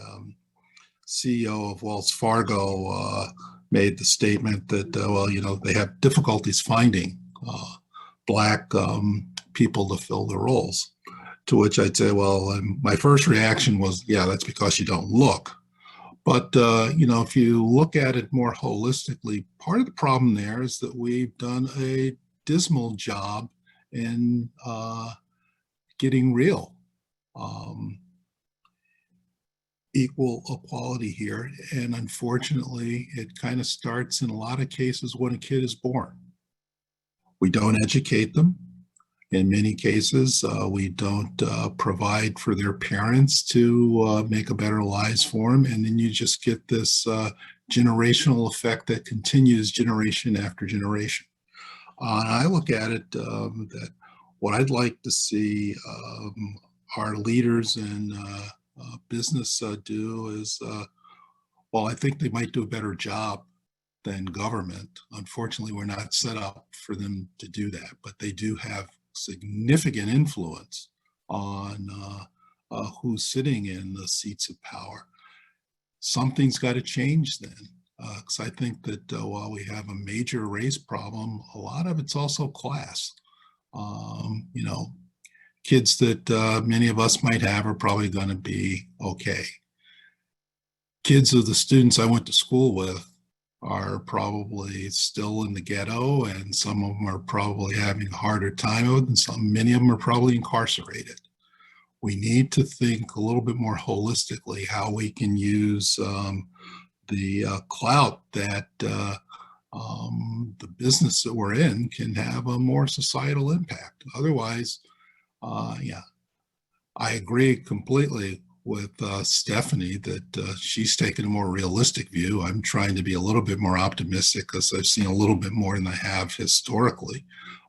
CEO of Wells Fargo made the statement that they have difficulties finding black people to fill the roles. To which I'd say, well, my first reaction was, yeah, that's because you don't look. But, if you look at it more holistically, part of the problem there is that we've done a dismal job in getting real equal equality here. And unfortunately, it kind of starts in a lot of cases when a kid is born. We don't educate them. In many cases, we don't provide for their parents to make a better lives for them. And then you just get this generational effect that continues generation after generation. And I look at it that what I'd like to see our leaders in business do is, I think they might do a better job than government. Unfortunately, we're not set up for them to do that, but they do have significant influence on who's sitting in the seats of power. Something's got to change then, because I think that while we have a major race problem, a lot of it's also class. Kids that many of us might have are probably going to be okay. Kids of the students I went to school with are probably still in the ghetto, and some of them are probably having a harder time with it, and many of them are probably incarcerated. We need to think a little bit more holistically how we can use the clout that the business that we're in can have a more societal impact. Otherwise, I agree completely with Stephanie that she's taken a more realistic view. I'm trying to be a little bit more optimistic because I've seen a little bit more than I have historically.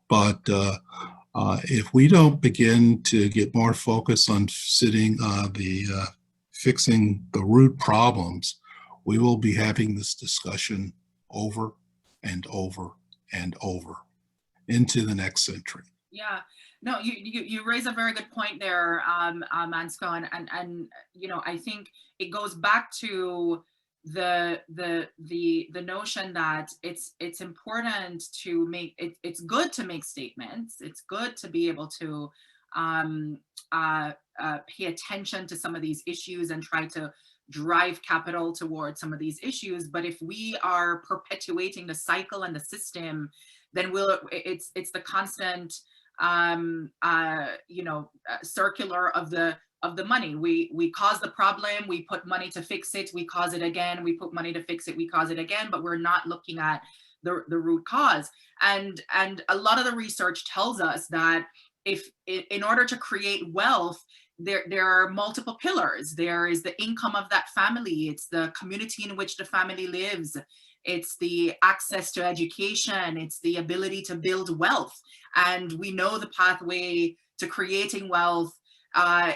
But if we don't begin to get more focus on fixing the root problems, we will be having this discussion over and over and over into the next century. Yeah. No, you raise a very good point there, Mansko, and I think it goes back to the notion that it's important to make it's good to make statements. It's good to be able to pay attention to some of these issues and try to drive capital towards some of these issues. But if we are perpetuating the cycle and the system, then it's the constant circular of the money. We cause the problem, we put money to fix it, we cause it again, we put money to fix it, we cause it again, but we're not looking at the root cause. And a lot of the research tells us that in order to create wealth, there are multiple pillars. There is the income of that family, it's the community in which the family lives, it's the access to education, it's the ability to build wealth. And we know the pathway to creating wealth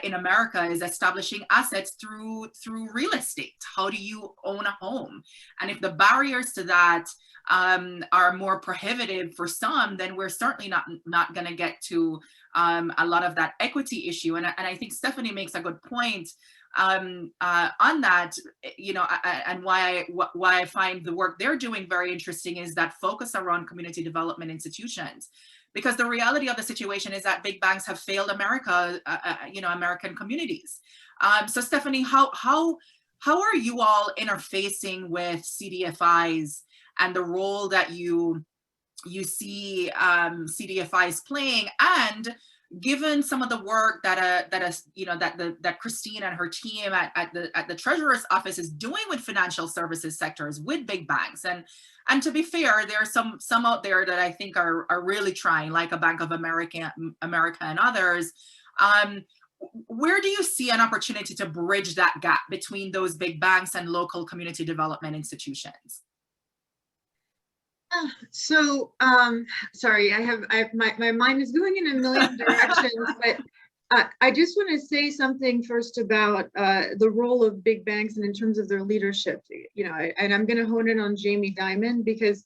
in America is establishing assets through real estate. How do you own a home? And if the barriers to that are more prohibitive for some, then we're certainly not going to get to a lot of that equity issue. And I think Stephanie makes a good point on that, and why I find the work they're doing very interesting is that focus around community development institutions. Because the reality of the situation is that big banks have failed America, American communities. So Stephanie, how are you all interfacing with CDFIs and the role that you see CDFIs playing, and given some of the work that Christine and her team at the Treasurer's Office is doing with financial services sectors, with big banks, and to be fair, there are some out there that I think are really trying, like a Bank of America and others. Where do you see an opportunity to bridge that gap between those big banks and local community development institutions? Sorry, my mind is going in a million directions, but I just want to say something first about the role of big banks and in terms of their leadership, and I'm going to hone in on Jamie Dimon, because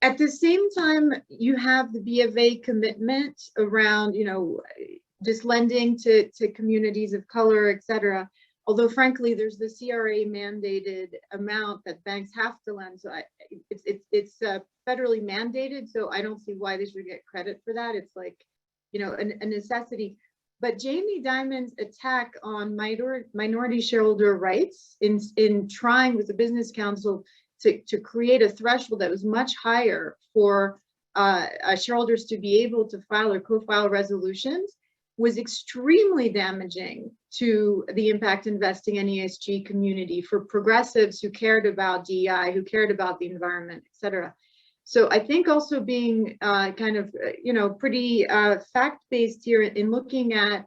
at the same time you have the B of A commitment around, just lending to communities of color, et cetera. Although frankly, there's the CRA mandated amount that banks have to lend. So it's federally mandated. So I don't see why they should get credit for that. It's like, a necessity. But Jamie Dimon's attack on minority shareholder rights in trying with the Business Council to create a threshold that was much higher for shareholders to be able to file or co-file resolutions was extremely damaging to the impact investing and ESG community, for progressives who cared about DEI, who cared about the environment, et cetera. So I think also being pretty fact-based here in looking at,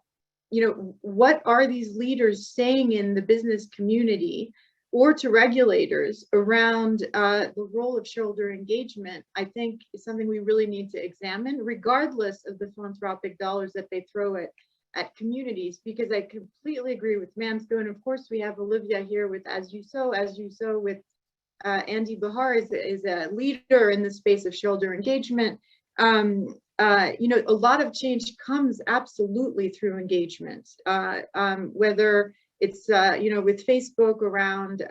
what are these leaders saying in the business community or to regulators around the role of shareholder engagement, I think is something we really need to examine, regardless of the philanthropic dollars that they throw at communities, because I completely agree with Mansco. And of course, we have Olivia here with As You Sow with Andy Bahar is a leader in the space of shareholder engagement. A lot of change comes absolutely through engagement, whether it's, with Facebook around,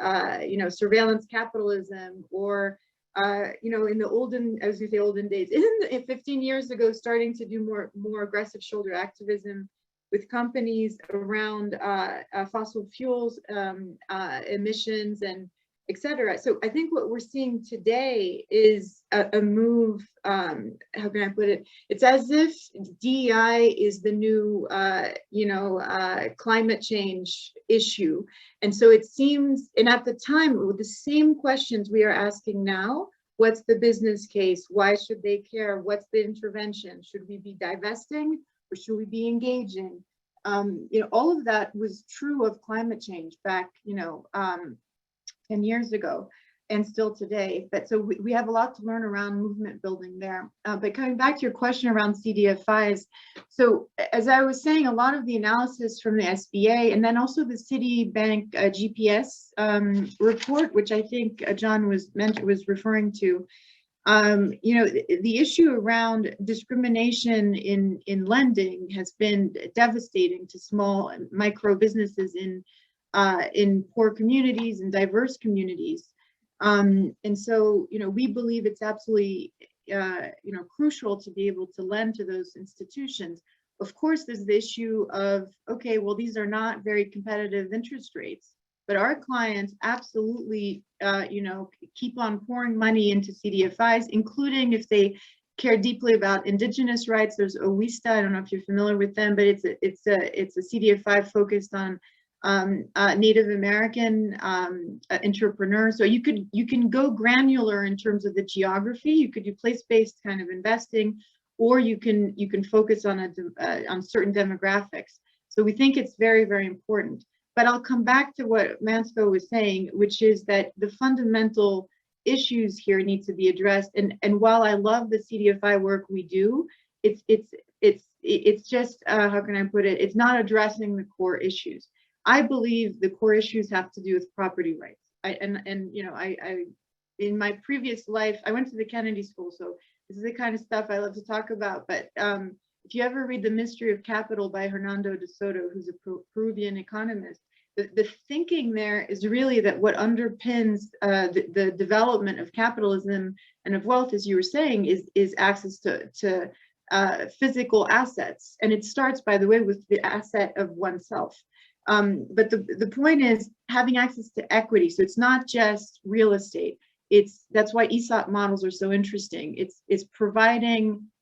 surveillance capitalism, or, in the olden days, in 15 years ago, starting to do more aggressive shoulder activism with companies around fossil fuels emissions and et cetera. So I think what we're seeing today is a move, how can I put it? It's as if DEI is the new, climate change issue. And so it seems, and at the time, with the same questions we are asking now, what's the business case? Why should they care? What's the intervention? Should we be divesting or should we be engaging? All of that was true of climate change back, 10 years ago, and still today. But so we have a lot to learn around movement building there. But coming back to your question around CDFIs, so as I was saying, a lot of the analysis from the SBA and then also the Citibank GPS report, which I think John was referring to, the issue around discrimination in lending has been devastating to small and micro businesses in in poor communities and diverse communities. And so, we believe it's absolutely, crucial to be able to lend to those institutions. Of course, there's the issue of, okay, well, these are not very competitive interest rates, but our clients absolutely, keep on pouring money into CDFIs, including if they care deeply about indigenous rights. There's OWISTA, I don't know if you're familiar with them, but it's a CDFI focused on Native American entrepreneurs. So you can go granular in terms of the geography. You could do place-based kind of investing, or you can focus on on certain demographics. So we think it's very, very important. But I'll come back to what Mansco was saying, which is that the fundamental issues here need to be addressed. And while I love the CDFI work we do, it's just how can I put it? It's not addressing the core issues. I believe the core issues have to do with property rights. I in my previous life, I went to the Kennedy School, so this is the kind of stuff I love to talk about. But if you ever read The Mystery of Capital by Hernando de Soto, who's a Peruvian economist, the thinking there is really that what underpins the development of capitalism and of wealth, as you were saying, is access to physical assets. And it starts, by the way, with the asset of oneself. But the point is having access to equity. So it's not just real estate. That's why ESOP models are so interesting. It's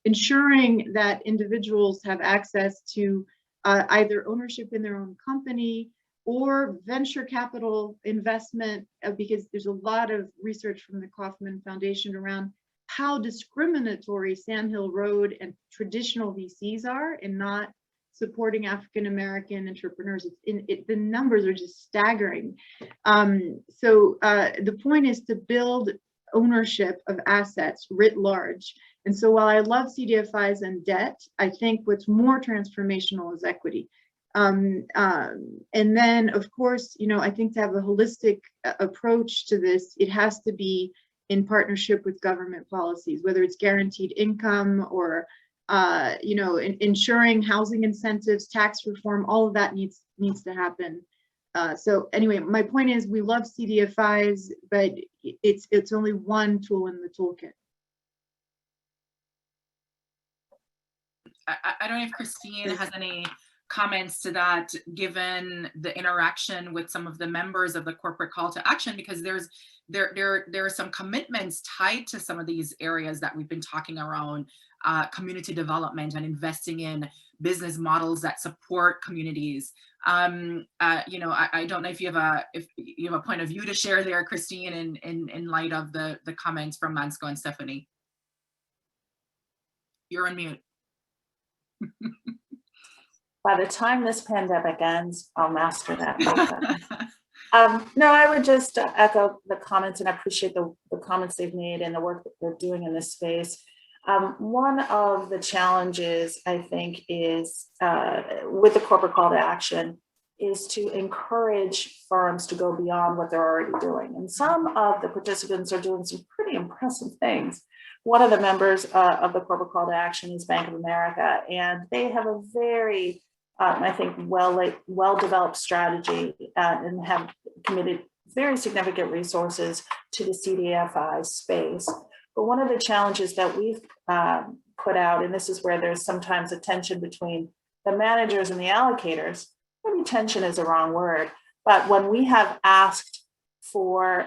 ensuring that individuals have access to either ownership in their own company or venture capital investment, because there's a lot of research from the Kauffman Foundation around how discriminatory Sandhill Road and traditional VCs are in not supporting African-American entrepreneurs. The numbers are just staggering. So the point is to build ownership of assets writ large. And so while I love CDFIs and debt, I think what's more transformational is equity. And then, of course, I think to have a holistic approach to this, it has to be in partnership with government policies, whether it's guaranteed income or ensuring housing incentives, tax reform, all of that needs to happen. So anyway, my point is we love CDFIs, but it's only one tool in the toolkit. I don't know if Christine has any comments to that, given the interaction with some of the members of the corporate call to action, because there are some commitments tied to some of these areas that we've been talking around, community development and investing in business models that support communities. I don't know if you have a point of view to share there, Christine, in light of the comments from Mansco and Stephanie. You're on mute. By the time this pandemic ends, I'll master that. No, I would just echo the comments, and I appreciate the comments they've made and the work that they're doing in this space. One of the challenges, I think, is with the corporate call to action is to encourage firms to go beyond what they're already doing. And some of the participants are doing some pretty impressive things. One of the members of the corporate call to action is Bank of America, and they have a very I think well-developed strategy and have committed very significant resources to the CDFI space. But one of the challenges that we've put out, and this is where there's sometimes a tension between the managers and the allocators, maybe tension is a wrong word, but when we have asked for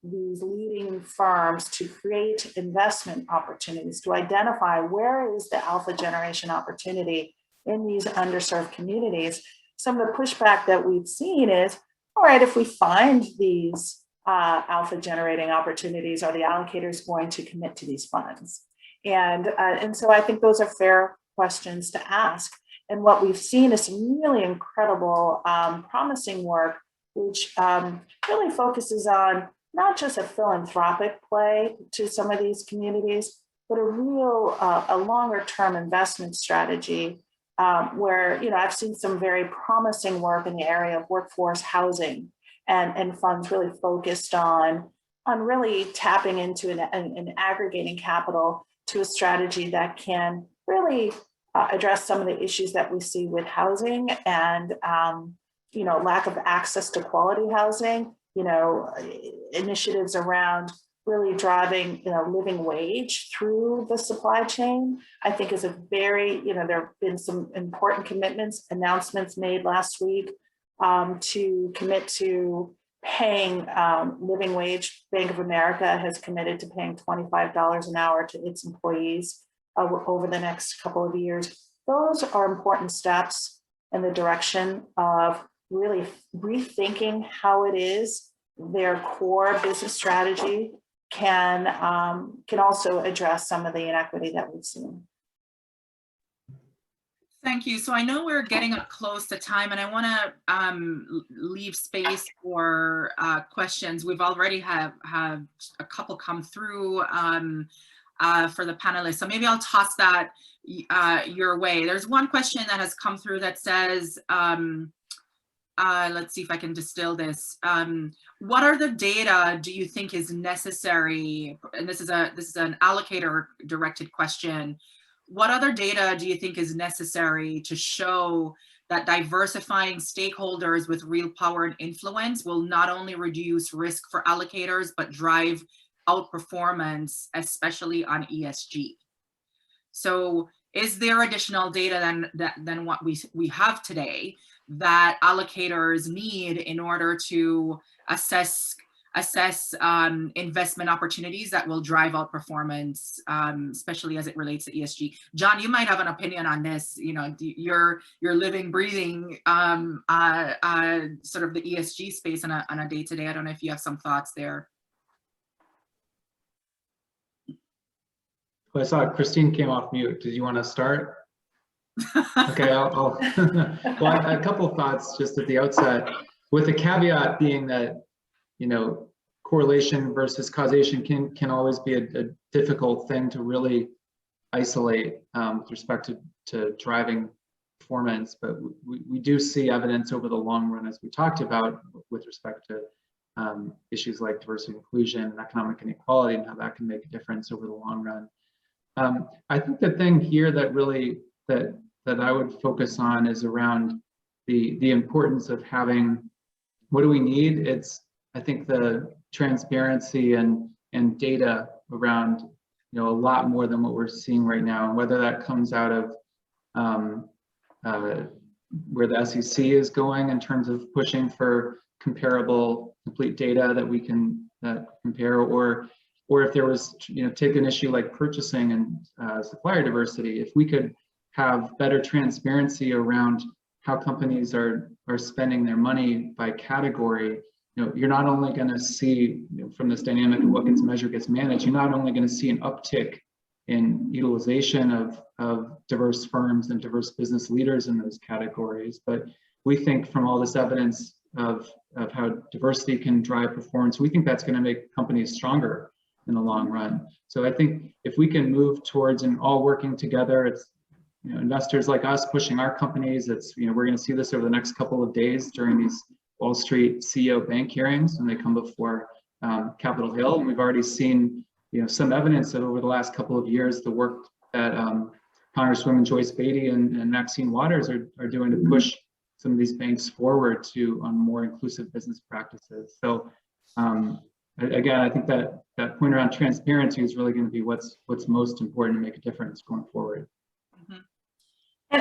these leading firms to create investment opportunities, to identify where is the alpha generation opportunity in these underserved communities, some of the pushback that we've seen is, all right, if we find these alpha generating opportunities, are the allocators going to commit to these funds? And so I think those are fair questions to ask. And what we've seen is some really incredible, promising work, which really focuses on not just a philanthropic play to some of these communities, but a real, a longer term investment strategy where, I've seen some very promising work in the area of workforce housing and funds really focused on really tapping into and aggregating capital to a strategy that can really address some of the issues that we see with housing and lack of access to quality housing, initiatives around really driving, living wage through the supply chain, I think is a very, there have been some important commitments, announcements made last week to commit to paying living wage. Bank of America has committed to paying $25 an hour to its employees over the next couple of years. Those are important steps in the direction of really rethinking how it is their core business strategy can also address some of the inequity that we've seen. Thank you. So I know we're getting up close to time, and I want to leave space for questions. We've already have a couple come through for the panelists, so maybe I'll toss that your way. There's one question that has come through that says, let's see if I can distill this. What are the data do you think is necessary? And this is an allocator directed question. What other data do you think is necessary to show that diversifying stakeholders with real power and influence will not only reduce risk for allocators, but drive outperformance, especially on ESG? So is there additional data than what we have today that allocators need in order to assess investment opportunities that will drive out performance, especially as it relates to ESG? John, you might have an opinion on this. You're living, breathing sort of the ESG space on a day-to-day. I don't know if you have some thoughts there. Well, I saw Christine came off mute. Did you want to start? Okay, I'll well, a couple of thoughts just at the outset, with the caveat being that, correlation versus causation can always be a difficult thing to really isolate with respect to driving performance, but we do see evidence over the long run, as we talked about, with respect to issues like diversity and inclusion and economic inequality, and how that can make a difference over the long run. I think the thing here that really that I would focus on is around the importance of having, what do we need? I think the transparency and data around, a lot more than what we're seeing right now, and whether that comes out of where the SEC is going in terms of pushing for comparable, complete data that we can compare, or if there was, take an issue like purchasing and supplier diversity, if we could have better transparency around how companies are spending their money by category. You're not only going to see, from this dynamic of what gets measured gets managed, you're not only going to see an uptick in utilization of diverse firms and diverse business leaders in those categories, but we think from all this evidence of how diversity can drive performance, we think that's going to make companies stronger in the long run. So I think if we can move towards and all working together, it's investors like us pushing our companies. It's we're going to see this over the next couple of days during these Wall Street CEO bank hearings when they come before Capitol Hill, and we've already seen some evidence that over the last couple of years, the work that Congresswoman Joyce Beatty and Maxine Waters are doing to push some of these banks forward on more inclusive business practices. So again, I think that point around transparency is really going to be what's most important to make a difference going forward.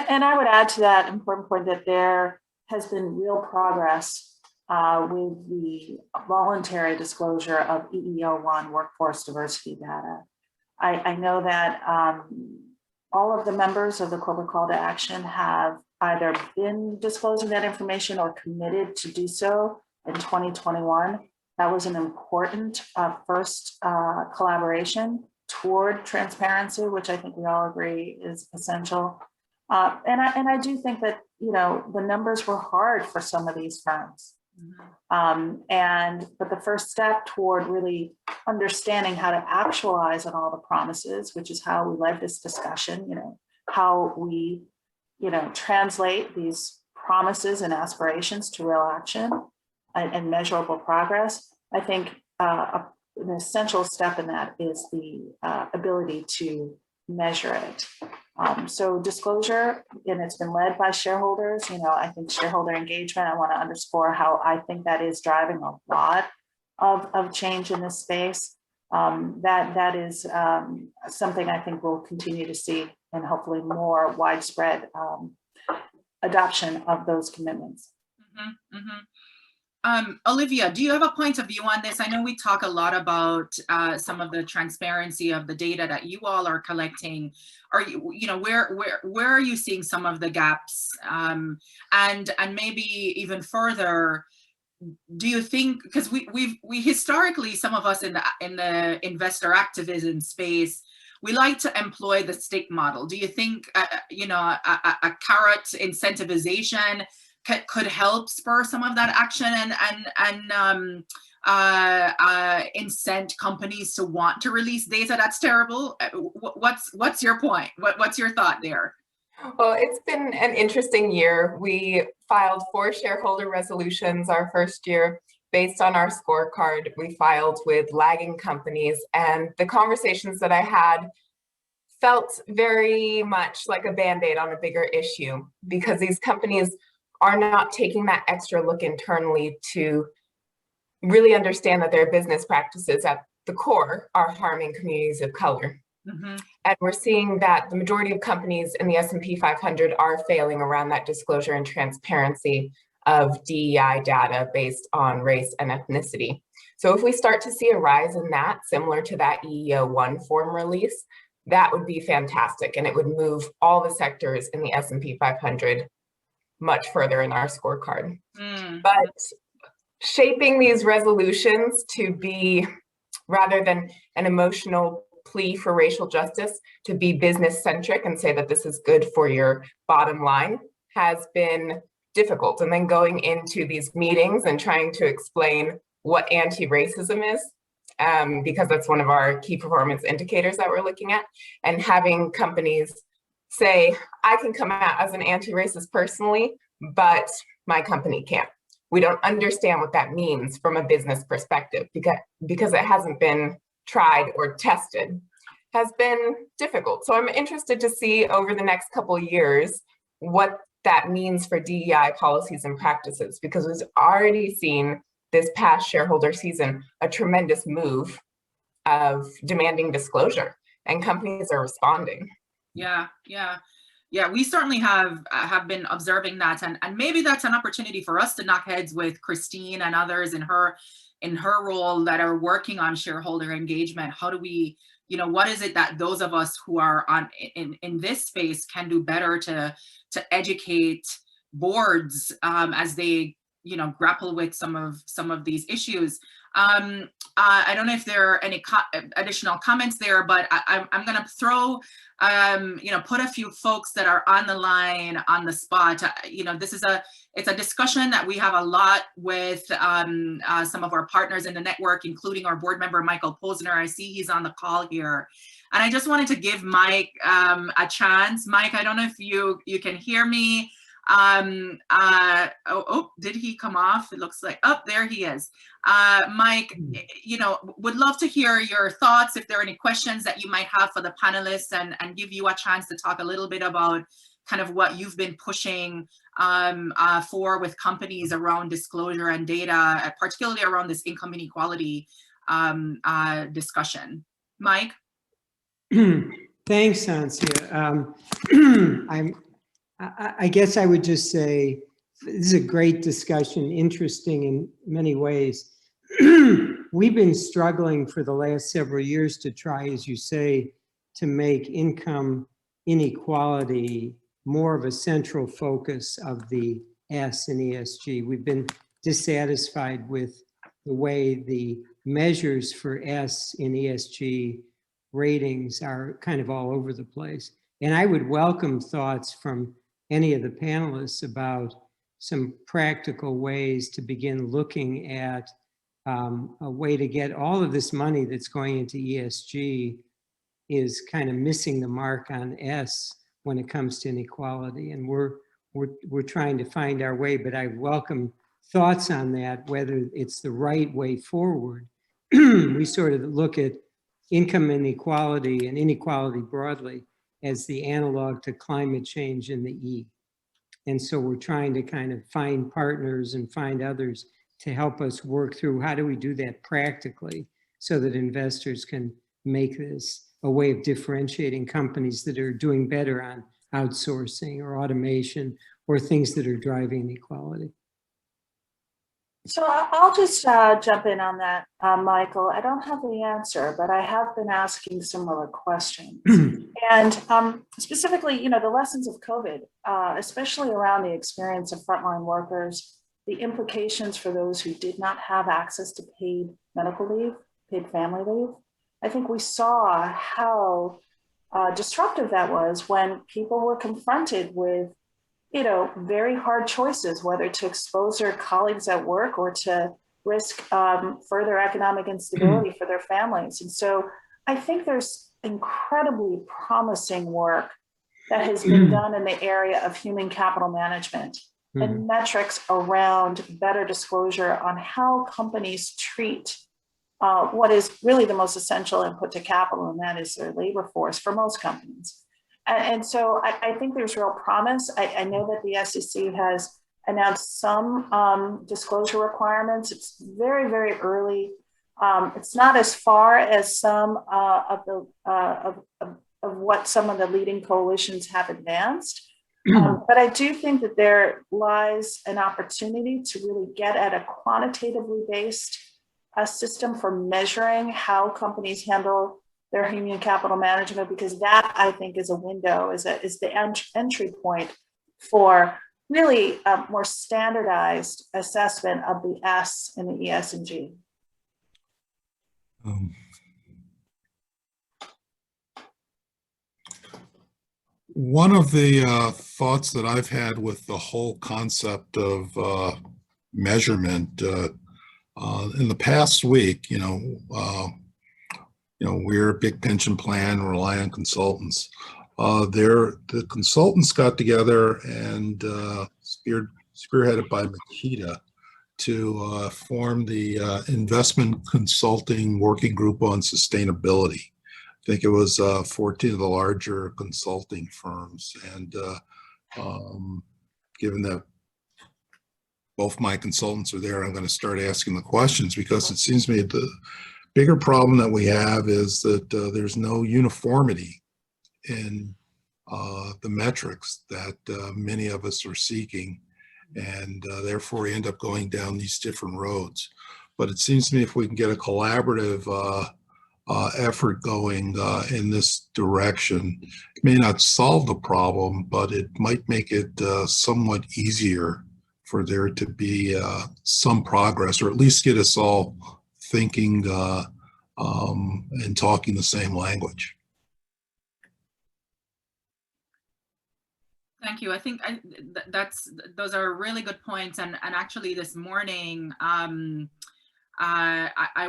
And I would add to that important point that there has been real progress with the voluntary disclosure of EEO1 workforce diversity data. I know that all of the members of the Corporate Call to Action have either been disclosing that information or committed to do so in 2021. That was an important first collaboration toward transparency, which I think we all agree is essential. And I do think that, the numbers were hard for some of these firms. But the first step toward really understanding how to actualize on all the promises, which is how we led this discussion, how we, translate these promises and aspirations to real action and measurable progress. I think an essential step in that is the ability to measure it. So disclosure, and it's been led by shareholders. I think shareholder engagement, I want to underscore how I think that is driving a lot of change in this space. That is something I think we'll continue to see, and hopefully more widespread adoption of those commitments. Mm-hmm, mm-hmm. Olivia, do you have a point of view on this? I know we talk a lot about some of the transparency of the data that you all are collecting. Are where are you seeing some of the gaps? And maybe even further, do you think, because we historically, some of us in the investor activism space, we like to employ the stick model. Do you think a carrot incentivization could help spur some of that action and incent companies to want to release data that's terrible? What's your point? What's your thought there? Well, it's been an interesting year. We filed 4 shareholder resolutions our first year based on our scorecard. We filed with lagging companies, and the conversations that I had felt very much like a Band-Aid on a bigger issue, because these companies are not taking that extra look internally to really understand that their business practices at the core are harming communities of color. Mm-hmm. And we're seeing that the majority of companies in the S&P 500 are failing around that disclosure and transparency of DEI data based on race and ethnicity. So if we start to see a rise in that, similar to that EEO-1 form release, that would be fantastic. And it would move all the sectors in the S&P 500 much further in our scorecard. But shaping these resolutions to be, rather than an emotional plea for racial justice, to be business centric and say that this is good for your bottom line, has been difficult. And then going into these meetings and trying to explain what anti-racism is, because that's one of our key performance indicators that we're looking at, and having companies say, I can come out as an anti-racist personally, but my company can't. We don't understand what that means from a business perspective, because it hasn't been tried or tested, has been difficult. So I'm interested to see over the next couple of years what that means for DEI policies and practices, because we've already seen this past shareholder season a tremendous move of demanding disclosure, and companies are responding. Yeah. We certainly have been observing that, and maybe that's an opportunity for us to knock heads with Christine and others in her role that are working on shareholder engagement. How do we, what is it that those of us who are in this space can do better to educate boards as they grapple with some of these issues? I don't know if there are any additional comments there, but I'm going to throw, put a few folks that are on the line on the spot. It's a discussion that we have a lot with some of our partners in the network, including our board member, Michael Posner. I see he's on the call here. And I just wanted to give Mike a chance. Mike, I don't know if you can hear me. Did he come off? It looks like, there he is. Mike, would love to hear your thoughts, if there are any questions that you might have for the panelists, and give you a chance to talk a little bit about kind of what you've been pushing for with companies around disclosure and data, particularly around this income inequality discussion. Mike? Thanks, Sansia. I guess I would just say this is a great discussion, interesting in many ways. We've been struggling for the last several years to try, as you say, to make income inequality more of a central focus of the S in ESG. We've been dissatisfied with the way the measures for S in ESG ratings are kind of all over the place. And I would welcome thoughts from any of the panelists about some practical ways to begin looking at a way to get all of this money that's going into ESG is kind of missing the mark on S when it comes to inequality. And we're trying to find our way, but I welcome thoughts on that, whether it's the right way forward. We sort of look at income inequality and inequality broadly as the analog to climate change in the E. And so we're trying to kind of find partners and find others to help us work through how do we do that practically so that investors can make this a way of differentiating companies that are doing better on outsourcing or automation or things that are driving inequality. So I'll just jump in on that, Michael. I don't have the answer, but I have been asking similar questions. And specifically, the lessons of COVID, especially around the experience of frontline workers, the implications for those who did not have access to paid medical leave, paid family leave. I think we saw how disruptive that was when people were confronted with very hard choices, whether to expose their colleagues at work or to risk further economic instability for their families. And so I think there's incredibly promising work that has been done in the area of human capital management and metrics around better disclosure on how companies treat what is really the most essential input to capital, and that is their labor force for most companies. And so I think there's real promise. I know that the SEC has announced some disclosure requirements. It's very, very early. It's not as far as some of what some of the leading coalitions have advanced. But I do think that there lies an opportunity to really get at a quantitatively based system for measuring how companies handle their human capital management, because that, I think, is a window, is the entry point for really a more standardized assessment of the S in the ES and G. One of the thoughts that I've had with the whole concept of measurement in the past week, we're a big pension plan, rely on consultants. The consultants got together and spearheaded by Makita to form the Investment Consulting Working Group on Sustainability. I think it was 14 of the larger consulting firms. And given that both my consultants are there, I'm going to start asking the questions, because it seems to me the bigger problem that we have is that there's no uniformity in the metrics that many of us are seeking, and therefore we end up going down these different roads. But it seems to me if we can get a collaborative effort going in this direction, it may not solve the problem, but it might make it somewhat easier for there to be some progress, or at least get us all thinking and talking the same language. Thank you. I think those are really good points. And actually this morning, I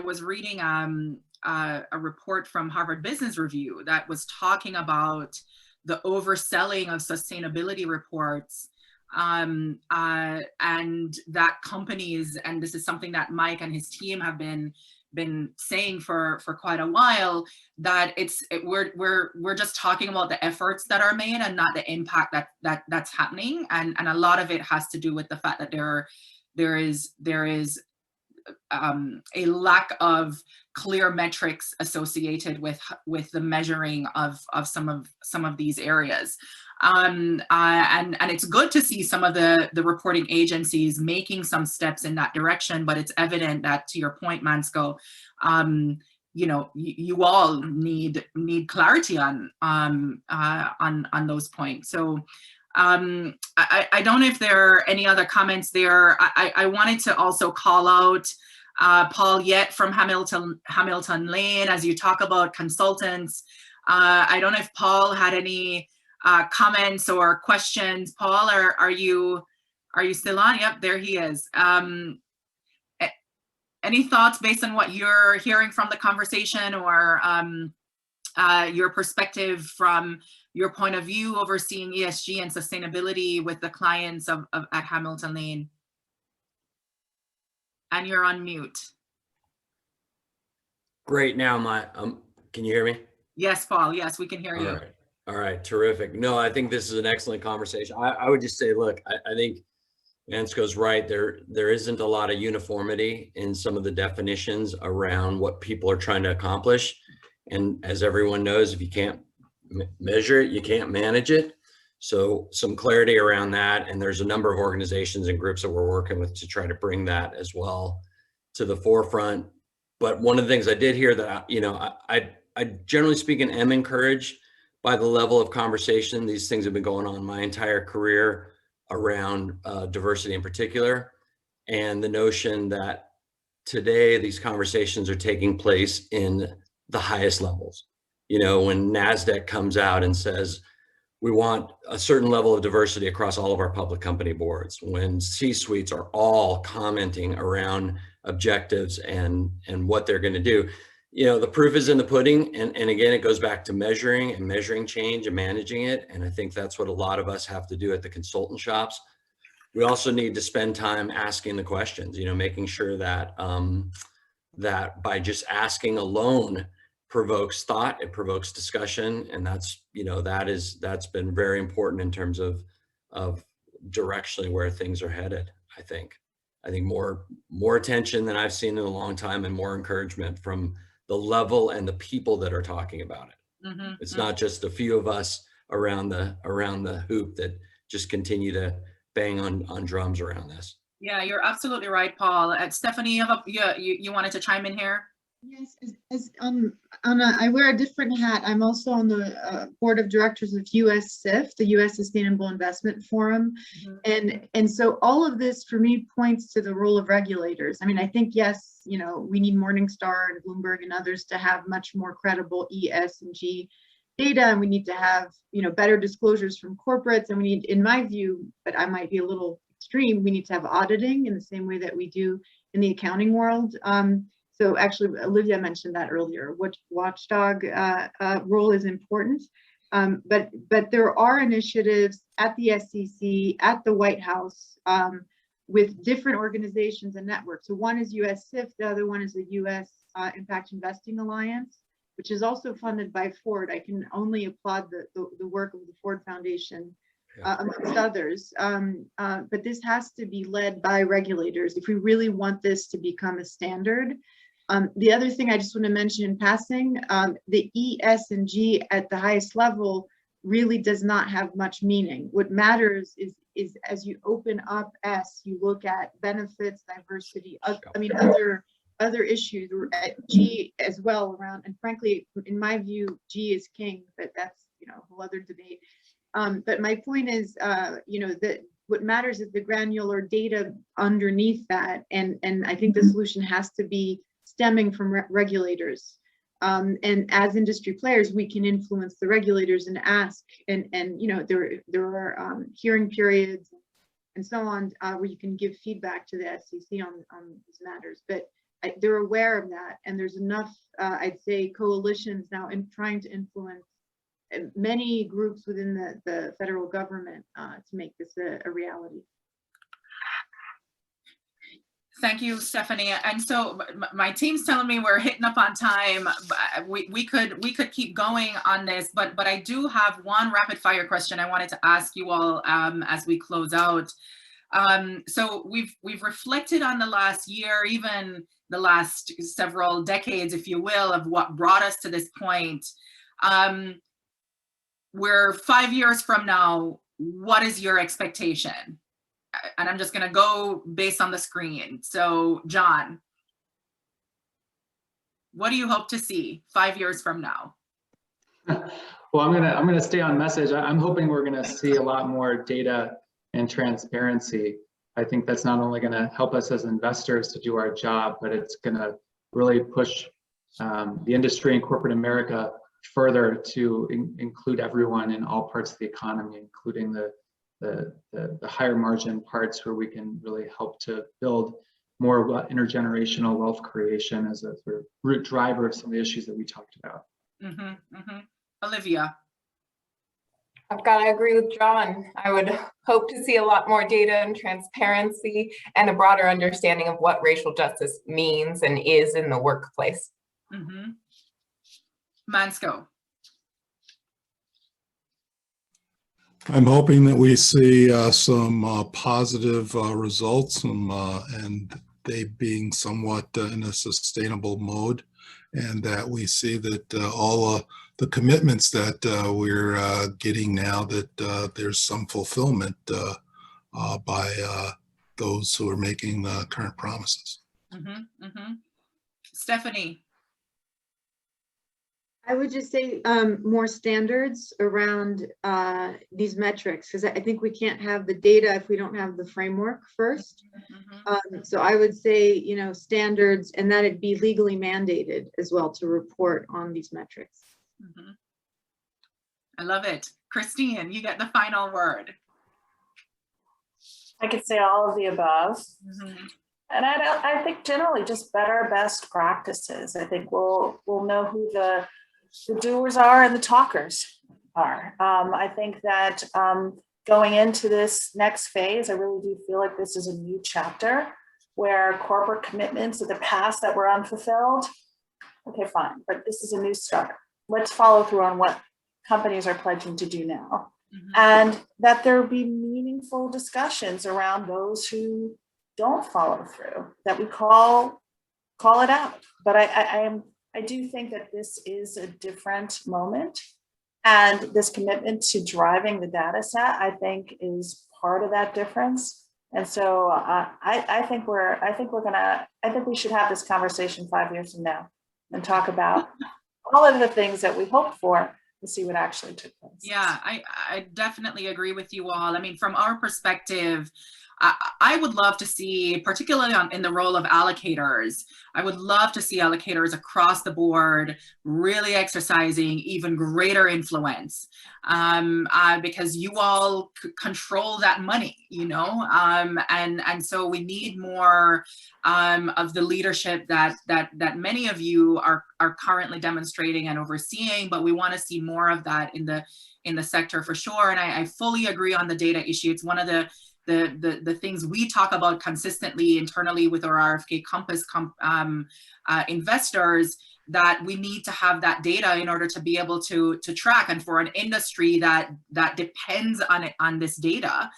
was reading a report from Harvard Business Review that was talking about the overselling of sustainability reports, and that companies, and this is something that Mike and his team have been saying for quite a while, that we're just talking about the efforts that are made and not the impact that's happening, and a lot of it has to do with the fact that there is a lack of clear metrics associated with the measuring of some of these areas. And it's good to see some of the reporting agencies making some steps in that direction, but it's evident that, to your point, Mansko, you all need clarity on those points. So I don't know if there are any other comments there. I wanted to also call out Paul Yett from Hamilton Lane, as you talk about consultants. I don't know if Paul had any comments or questions. Paul, are you still on? Yep, there he is. Any thoughts based on what you're hearing from the conversation, or your perspective from your point of view overseeing ESG and sustainability with the clients at Hamilton Lane? And you're on mute. Great. Now can you hear me? Yes, Paul. Yes, we can hear you. All right. All right, terrific. No, I think this is an excellent conversation. I would just say, look, I think Ansco's right. There isn't a lot of uniformity in some of the definitions around what people are trying to accomplish. And as everyone knows, if you can't measure it, you can't manage it. So some clarity around that. And there's a number of organizations and groups that we're working with to try to bring that as well to the forefront. But one of the things I did hear that, I generally speaking am encouraged by the level of conversation. These things have been going on my entire career around diversity in particular, and the notion that today these conversations are taking place in the highest levels. When NASDAQ comes out and says, we want a certain level of diversity across all of our public company boards, when C-suites are all commenting around objectives and what they're going to do. The proof is in the pudding. And again, it goes back to measuring change and managing it. And I think that's what a lot of us have to do at the consultant shops. We also need to spend time asking the questions, making sure that that by just asking alone provokes thought, it provokes discussion. And that's been very important in terms of directionally where things are headed. I think more attention than I've seen in a long time, and more encouragement from the level and the people that are talking about it. Mm-hmm. It's not just a few of us around the hoop that just continue to bang on drums around this. Yeah, you're absolutely right, Paul. Stephanie, you wanted to chime in here? Yes, I wear a different hat. I'm also on the board of directors of USSIF, the U.S. Sustainable Investment Forum. Mm-hmm. And so all of this for me points to the role of regulators. I mean, I think, yes, we need Morningstar and Bloomberg and others to have much more credible ESG data, and we need to have, better disclosures from corporates. And we need, in my view, but I might be a little extreme, we need to have auditing in the same way that we do in the accounting world. So actually, Olivia mentioned that earlier. What watchdog role is important, but there are initiatives at the SEC, at the White House, with different organizations and networks. So one is USSIF, the other one is the U.S. Impact Investing Alliance, which is also funded by Ford. I can only applaud the work of the Ford Foundation, amongst others. But this has to be led by regulators if we really want this to become a standard. The other thing I just want to mention in passing, the E, S, and G at the highest level really does not have much meaning. What matters is as you open up S, you look at benefits, diversity, other issues, or at G as well around, and frankly, in my view, G is king, but that's a whole other debate. But my point is, that what matters is the granular data underneath that, and I think the solution has to be stemming from regulators. And as industry players, we can influence the regulators and ask, and there are hearing periods and so on where you can give feedback to the SEC on these matters. But they're aware of that, and there's enough, I'd say, coalitions now in trying to influence many groups within the federal government to make this a reality. Thank you, Stephanie. And so my team's telling me we're hitting up on time. We could keep going on this, but I do have one rapid fire question I wanted to ask you all as we close out. So we've reflected on the last year, even the last several decades, if you will, of what brought us to this point. We're 5 years from now. What is your expectation? And I'm just going to go based on the screen. So, John, what do you hope to see 5 years from now? Well, I'm gonna stay on message. I'm hoping we're going to see a lot more data and transparency. I think that's not only going to help us as investors to do our job, but it's going to really push the industry and corporate America further to include everyone in all parts of the economy, including the higher margin parts where we can really help to build more intergenerational wealth creation as a sort of root driver of some of the issues that we talked about. Olivia. I've got to agree with John. I would hope to see a lot more data and transparency and a broader understanding of what racial justice means and is in the workplace. Mansko. I'm hoping that we see some positive results and they being somewhat in a sustainable mode, and that we see that all the commitments that we're getting now, that there's some fulfillment by those who are making current promises. Stephanie. I would just say more standards around these metrics, because I think we can't have the data if we don't have the framework first. So I would say, you know, standards, and that it be legally mandated as well to report on these metrics. I love it. Christine, you get the final word. I could say all of the above. And I think generally just better best practices. I think we'll know who the doers are and the talkers are. I think that going into this next phase, I really do feel like this is a new chapter where corporate commitments of the past that were unfulfilled, okay, fine, but this is a new start. Let's follow through on what companies are pledging to do now. And that there be meaningful discussions around those who don't follow through, that we call it out. But I do think that this is a different moment, and this commitment to driving the data set, I think, is part of that difference. And so I think we should have this conversation 5 years from now and talk about all of the things that we hoped for and see what actually took place. Yeah, I definitely agree with you all. I mean, from our perspective, I would love to see, particularly in the role of allocators, I would love to see allocators across the board really exercising even greater influence, because you all control that money, you know, and so we need more of the leadership that many of you are currently demonstrating and overseeing, but we want to see more of that in the sector for sure. And I fully agree on the data issue. It's one of the things we talk about consistently internally with our RFK Compass investors, that we need to have that data in order to be able to track. And for an industry that depends on this data,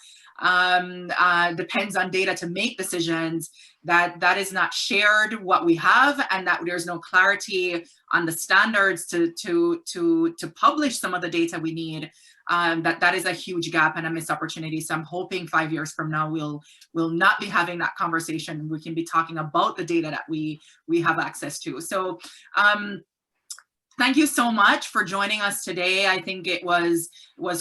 depends on data to make decisions, that is not shared what we have, and that there's no clarity on the standards to publish some of the data we need. That is a huge gap and a missed opportunity. So I'm hoping 5 years from now we'll not be having that conversation. We can be talking about the data that we have access to. So thank you so much for joining us today. I think it was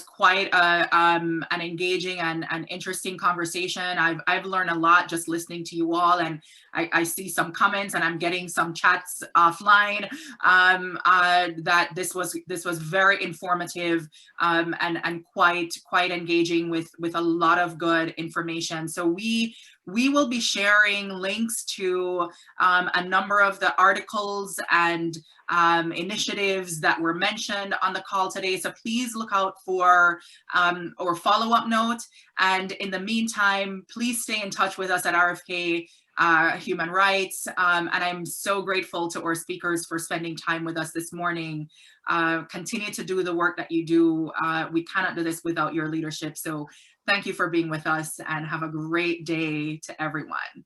quite an engaging and interesting conversation. I've learned a lot just listening to you all, and I see some comments and I'm getting some chats offline that this was very informative and quite engaging with a lot of good information. So we will be sharing links to a number of the articles and initiatives that were mentioned on the call today. So please look out for our follow-up note. And in the meantime, please stay in touch with us at RFK Human Rights. And I'm so grateful to our speakers for spending time with us this morning. Continue to do the work that you do. We cannot do this without your leadership. So thank you for being with us, and have a great day to everyone.